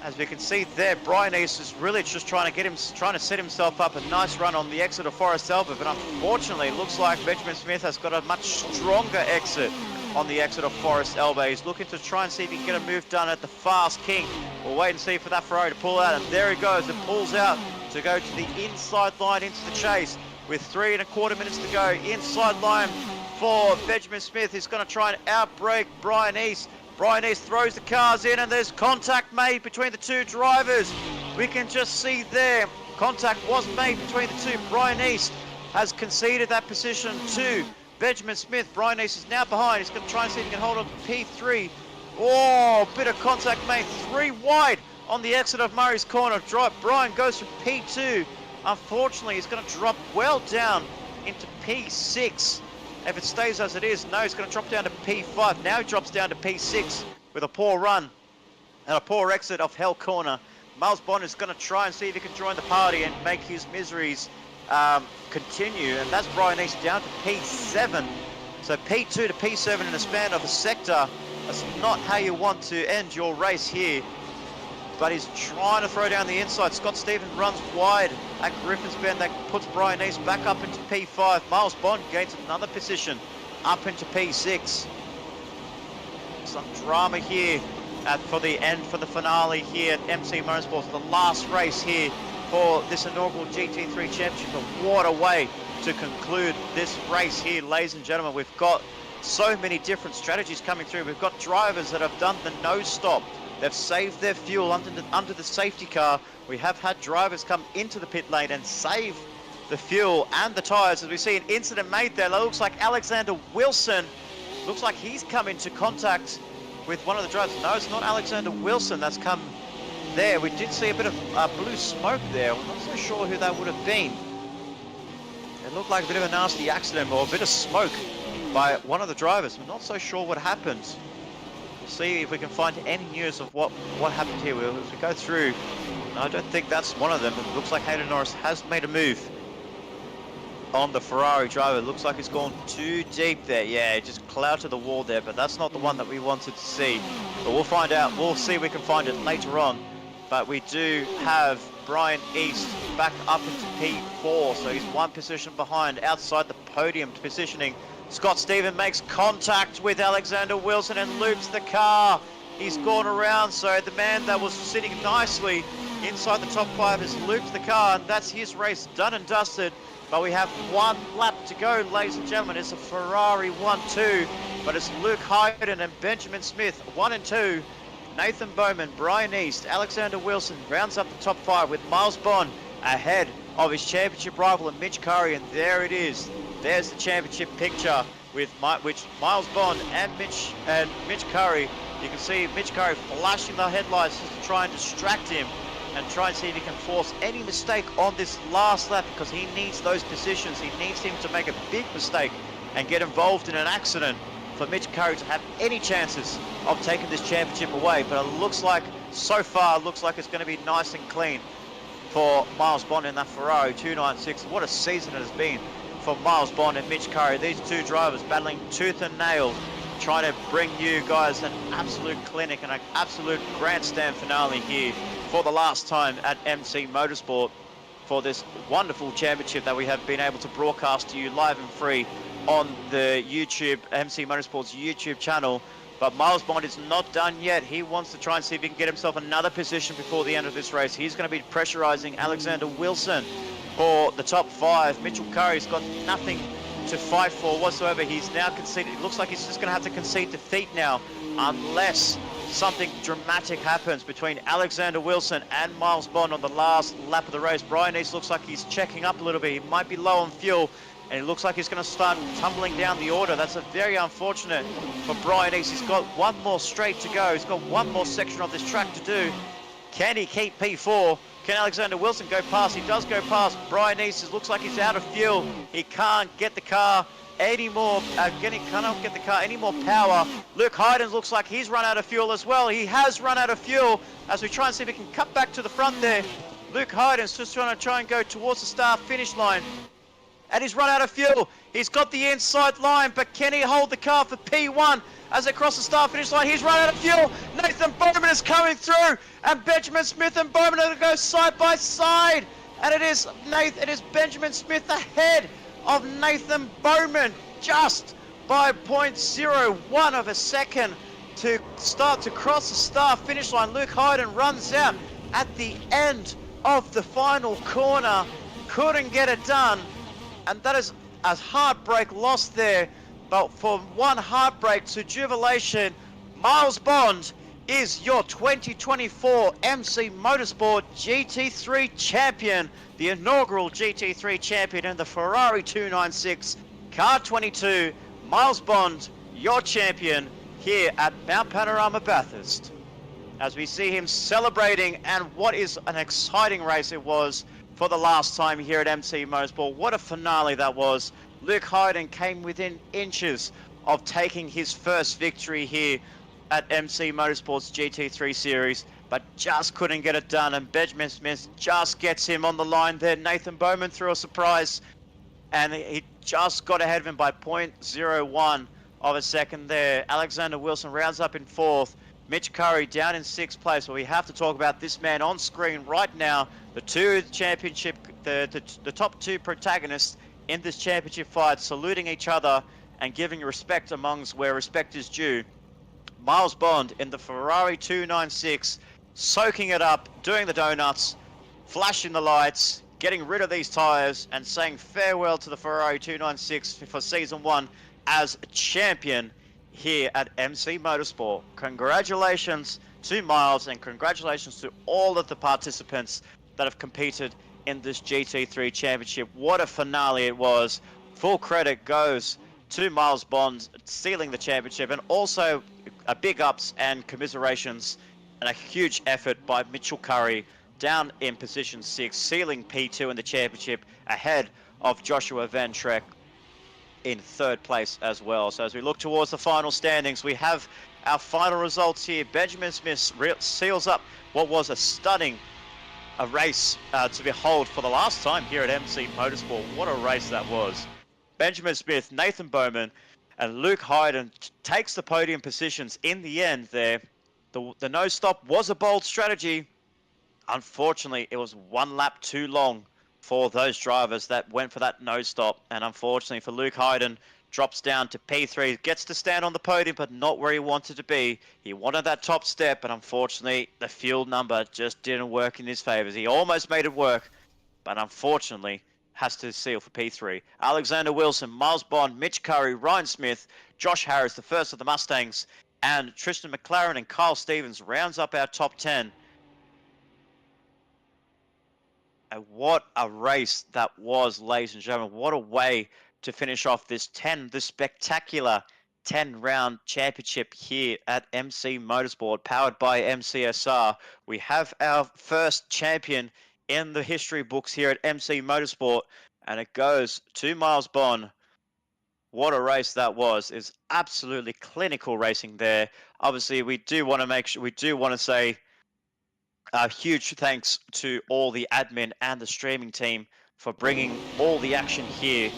As we can see there, Brian East is really just trying to set himself up a nice run on the exit of Forest Elba, but unfortunately it looks like Benjamin Smith has got a much stronger exit on the exit of Forest Elba. He's looking to try and see if he can get a move done at the Fast King. We'll wait and see for that Ferrari to pull out, and there he goes. It pulls out to go to the inside line into the chase with 3.25 minutes to go. Inside line for Benjamin Smith. He's going to try and outbrake Brian East. Brian East throws the cars in, and there's contact made between the two drivers. We can just see there, contact was made between the two. Brian East has conceded that position to Benjamin Smith. Brian East is now behind. He's going to try and see if he can hold on to P3. Oh, bit of contact made. 3 wide on the exit of Murray's Corner. Brian goes from P2. Unfortunately, he's going to drop well down into P6. If it stays as it is, no, he's going to drop down to P5. Now he drops down to P6 with a poor run and a poor exit of Hell Corner. Miles Bond is going to try and see if he can join the party and make his miseries continue. And that's Brian East down to P7. So P2 to P7 in a span of a sector. That's not how you want to end your race here. But he's trying to throw down the inside. Scott Stevens runs wide at Griffin's Bend. That puts Brian East back up into P5. Miles Bond gains another position up into P6. Some drama here for the finale here at MC Motorsports. The last race here for this inaugural GT3 Championship. But what a way to conclude this race here, ladies and gentlemen. We've got so many different strategies coming through. We've got drivers that have done the no stop. They've saved their fuel under the safety car. We have had drivers come into the pit lane and save the fuel and the tyres. As we see an incident made there, it looks like Alexander Wilson, looks like he's come into contact with one of the drivers. No, it's not Alexander Wilson that's come there. We did see a bit of blue smoke there. I'm not so sure who that would have been. It looked like a bit of a nasty accident or a bit of smoke by one of the drivers. I'm not so sure what happened. See if we can find any news of what happened here. As we go through, no, I don't think that's one of them. It looks like Hayden Norris has made a move on the Ferrari driver. It looks like he's gone too deep there. Yeah, just clouted the wall there, but that's not the one that we wanted to see. But we'll find out. We'll see if we can find it later on. But we do have Brian East back up into P4, so he's 1 position behind outside the podium positioning. Scott Stevens makes contact with Alexander Wilson and loops the car. He's gone around, so the man that was sitting nicely inside the top 5 has looped the car, and that's his race done and dusted. But we have 1 lap to go, ladies and gentlemen. It's a Ferrari 1-2, but it's Luke Hayden and Benjamin Smith 1 and 2. Nathan Bowman, Brian East, Alexander Wilson rounds up the top 5 with Miles Bond ahead of his championship rival Mitch Curry, and there it is. There's the championship picture with Miles Bond and Mitch Curry. You can see Mitch Curry flashing the headlights just to try and distract him and try and see if he can force any mistake on this last lap, because he needs those positions. He needs him to make a big mistake and get involved in an accident for Mitch Curry to have any chances of taking this championship away. But it looks like, so far, it looks like it's going to be nice and clean for Miles Bond in that Ferrari 296. What a season it has been for Miles Bond and Mitch Curry. These two drivers battling tooth and nail, trying to bring you guys an absolute clinic and an absolute grandstand finale here for the last time at MC Motorsport for this wonderful championship that we have been able to broadcast to you live and free on the YouTube, MC Motorsports YouTube channel. But Miles Bond is not done yet. He wants to try and see if he can get himself another position before the end of this race. He's going to be pressurizing Alexander Wilson for the top 5. Mitchell Curry's got nothing to fight for whatsoever. He's now conceded. It looks like he's just going to have to concede defeat now, unless something dramatic happens between Alexander Wilson and Miles Bond on the last lap of the race. Brian East looks like he's checking up a little bit. He might be low on fuel, and it looks like he's going to start tumbling down the order. That's a very unfortunate for Brian East. He's got one more straight to go. He's got one more section of this track to do. Can he keep P4? Can Alexander Wilson go past? He does go past. Brian East, it looks like he's out of fuel. He can't get the car any more, cannot get the car any more power. Luke Hayden looks like he's run out of fuel as well. He has run out of fuel as we try and see if we can cut back to the front there. Luke Hayden's just trying to go towards the start finish line. And he's run out of fuel. He's got the inside line, but can he hold the car for P1 as they cross the start finish line? He's run out of fuel. Nathan Bowman is coming through, and Benjamin Smith and Bowman are going to go side by side. And it is Benjamin Smith ahead of Nathan Bowman, just by 0.01 of a second to start to cross the start finish line. Luke Hayden runs out at the end of the final corner, couldn't get it done. And that is a heartbreak loss there. But for one heartbreak to jubilation, Miles Bond is your 2024 MC Motorsport GT3 champion, the inaugural GT3 champion in the Ferrari 296 Car 22. Miles Bond, your champion here at Mt Panorama Bathurst. As we see him celebrating, and what is an exciting race it was for the last time here at MC Motorsport. What a finale that was. Luke Hayden came within inches of taking his first victory here at MC Motorsports GT3 Series, but just couldn't get it done, and Benjamin Smith just gets him on the line there. Nathan Bowman threw a surprise, and he just got ahead of him by 0.01 of a second there. Alexander Wilson rounds up in 4th. Mitch Curry down in 6th place. Well, we have to talk about this man on screen right now. The top 2 protagonists in this championship fight, saluting each other and giving respect amongst where respect is due. Miles Bond in the Ferrari 296, soaking it up, doing the donuts, flashing the lights, getting rid of these tires, and saying farewell to the Ferrari 296 for Season 1 as champion here at MC Motorsport. Congratulations to Miles, and congratulations to all of the participants that have competed in this GT3 championship. What a finale it was. Full credit goes to Miles Bond sealing the championship, and also a big ups and commiserations and a huge effort by Mitchell Curry down in position 6, sealing P2 in the championship ahead of Joshua Van Trek in 3rd place as well. So as we look towards the final standings, we have our final results here. Benjamin Smith seals up what was a stunning race to behold for the last time here at MC Motorsport. What a race that was. Benjamin Smith, Nathan Bowman, and Luke Hayden takes the podium positions in the end there. The no stop was a bold strategy. Unfortunately, it was 1 lap too long for those drivers that went for that no stop, and unfortunately for Luke Hayden, drops down to P3, gets to stand on the podium, but not where he wanted to be. He wanted that top step, but unfortunately the fuel number just didn't work in his favors. He almost made it work, but unfortunately has to seal for P3. Alexander Wilson, Miles Bond, Mitch Curry, Ryan Smith, Josh Harris, the first of the Mustangs, and Tristan McLaren and Kyle Stevens rounds up our top 10. And what a race that was, ladies and gentlemen. What a way to finish off this spectacular 10-round championship here at MC Motorsport, powered by MCSR. We have our first champion in the history books here at MC Motorsport, and it goes to Miles Bond. What a race that was. It's absolutely clinical racing there. Obviously, we do want to say a huge thanks to all the admin and the streaming team for bringing all the action here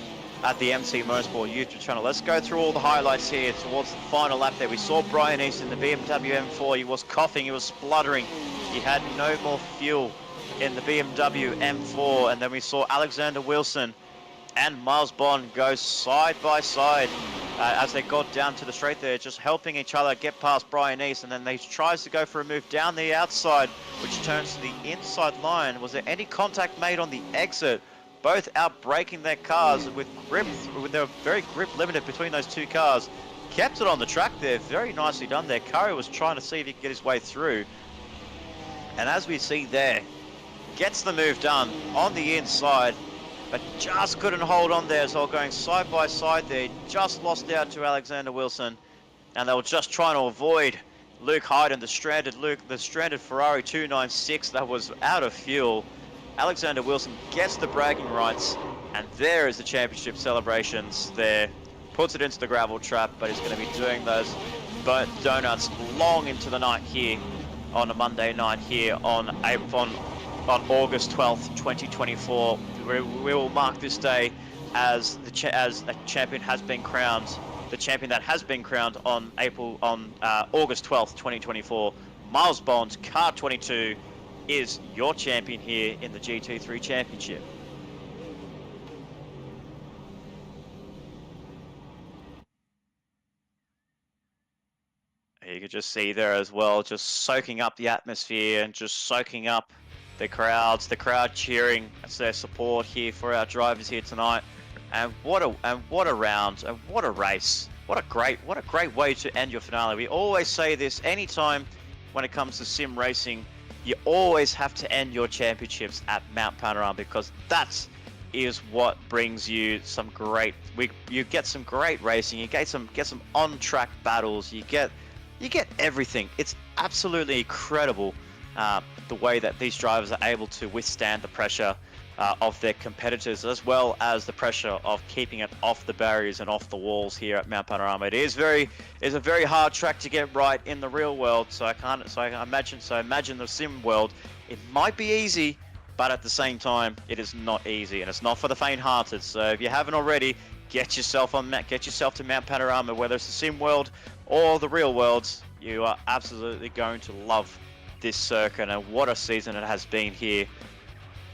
at the MC Motorsport YouTube channel. Let's go through all the highlights here towards the final lap there. We saw Brian East in the BMW M4. He was coughing, he was spluttering. He had no more fuel in the BMW M4, and then we saw Alexander Wilson and Miles Bond go side by side as they got down to the straight there, just helping each other get past Brian East, and then they tries to go for a move down the outside, which turns to the inside line. Was there any contact made on the exit? Both out braking their cars with grip, they were very grip limited between those two cars. Kept it on the track there, very nicely done there. Curry was trying to see if he could get his way through. And as we see there, gets the move done on the inside, but just couldn't hold on there as well, going side by side there. Just lost out to Alexander Wilson, and they were just trying to avoid Luke Hyden, the stranded Ferrari 296 that was out of fuel. Alexander Wilson gets the bragging rights, and there is the championship celebrations there. Puts it into the gravel trap, but he's going to be doing those burnt donuts long into the night here on a Monday night here on August 12th, 2024. We will mark this day as a champion has been crowned. The champion that has been crowned on August 12th, 2024. Miles Bond, Car 22, is your champion here in the GT3 Championship. You can just see there as well, just soaking up the atmosphere and just soaking up the crowd cheering as their support here for our drivers here tonight. And what a round, and what a race. What a great way to end your finale. We always say this anytime when it comes to sim racing, you always have to end your championships at Mount Panorama, because that is what brings you some great, you get some great racing, you get some on track battles, you get everything. It's absolutely incredible the way that these drivers are able to withstand the pressure of their competitors, as well as the pressure of keeping it off the barriers and off the walls here at Mount Panorama. It's a very hard track to get right in the real world. So I imagine the sim world, it might be easy, but at the same time, it is not easy, and it's not for the faint-hearted. So if you haven't already, get yourself to Mount Panorama, whether it's the sim world or the real worlds. You are absolutely going to love this circuit, and what a season it has been here.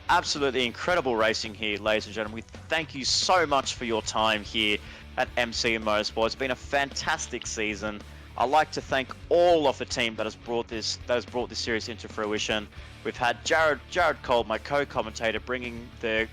Absolutely incredible racing here, ladies and gentlemen. We thank you so much for your time here at MC Motorsports. It's been a fantastic season. I'd like to thank all of the team that has brought this series into fruition. We've had Jared Cole, my co-commentator, bringing the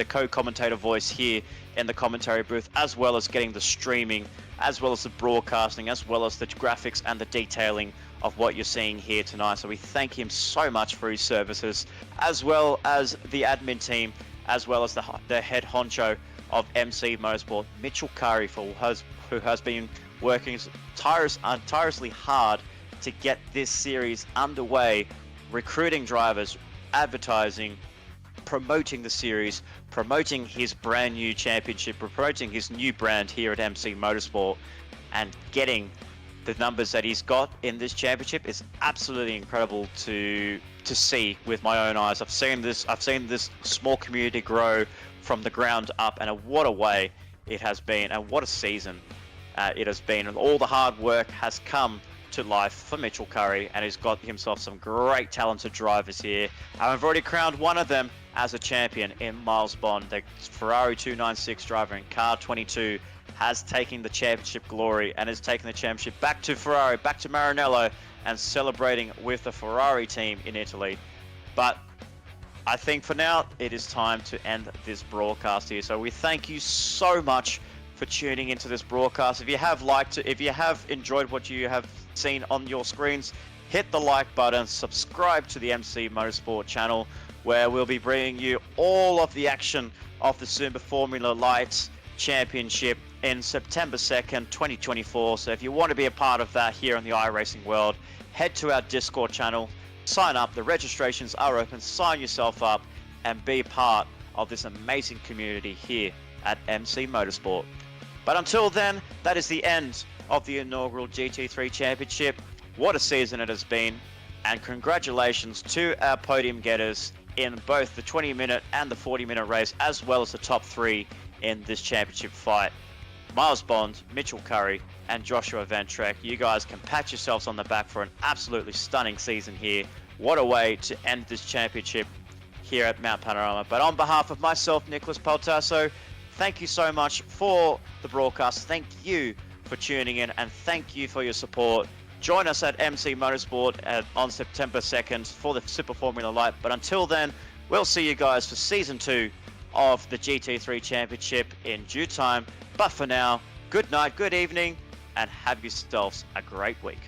co-commentator voice here in the commentary booth, as well as getting the streaming, as well as the broadcasting, as well as the graphics and the detailing of what you're seeing here tonight. So we thank him so much for his services, as well as the admin team, as well as the head honcho of MC Motorsport, Mitchell Curry, who has been working tirelessly hard to get this series underway, recruiting drivers, advertising, promoting the series, promoting his brand new championship, promoting his new brand here at MC Motorsport, and getting the numbers that he's got in this championship is absolutely incredible to see with my own eyes. I've seen this small community grow from the ground up, and what a way it has been, and what a season it has been, and all the hard work has come to life for Mitchell Curry, and he's got himself some great talented drivers here. I've already crowned one of them as a champion in Miles Bond, the Ferrari 296 driver in Car 22, has taken the championship glory and has taken the championship back to Ferrari, back to Maranello, and celebrating with the Ferrari team in Italy. But I think for now, it is time to end this broadcast here. So we thank you so much for tuning into this broadcast. If you have liked it, if you have enjoyed what you have seen on your screens, hit the like button, subscribe to the MC Motorsport channel, where we'll be bringing you all of the action of the Super Formula Lights Championship in September 2nd, 2024. So if you want to be a part of that here in the iRacing world, head to our Discord channel, sign up, the registrations are open, sign yourself up and be part of this amazing community here at MC Motorsport. But until then, that is the end of the inaugural GT3 Championship. What a season it has been, and congratulations to our podium getters in both the 20-minute and the 40-minute race, as well as the top three in this championship fight. Miles Bond, Mitchell Curry, and Joshua Van Trek, you guys can pat yourselves on the back for an absolutely stunning season here. What a way to end this championship here at Mount Panorama. But on behalf of myself, Nicholas Paltasso, thank you so much for the broadcast. Thank you for tuning in, and thank you for your support. Join us at MC Motorsport on September 2nd for the Super Formula Light. But until then, we'll see you guys for Season 2 of the GT3 Championship in due time. But for now, good night, good evening, and have yourselves a great week.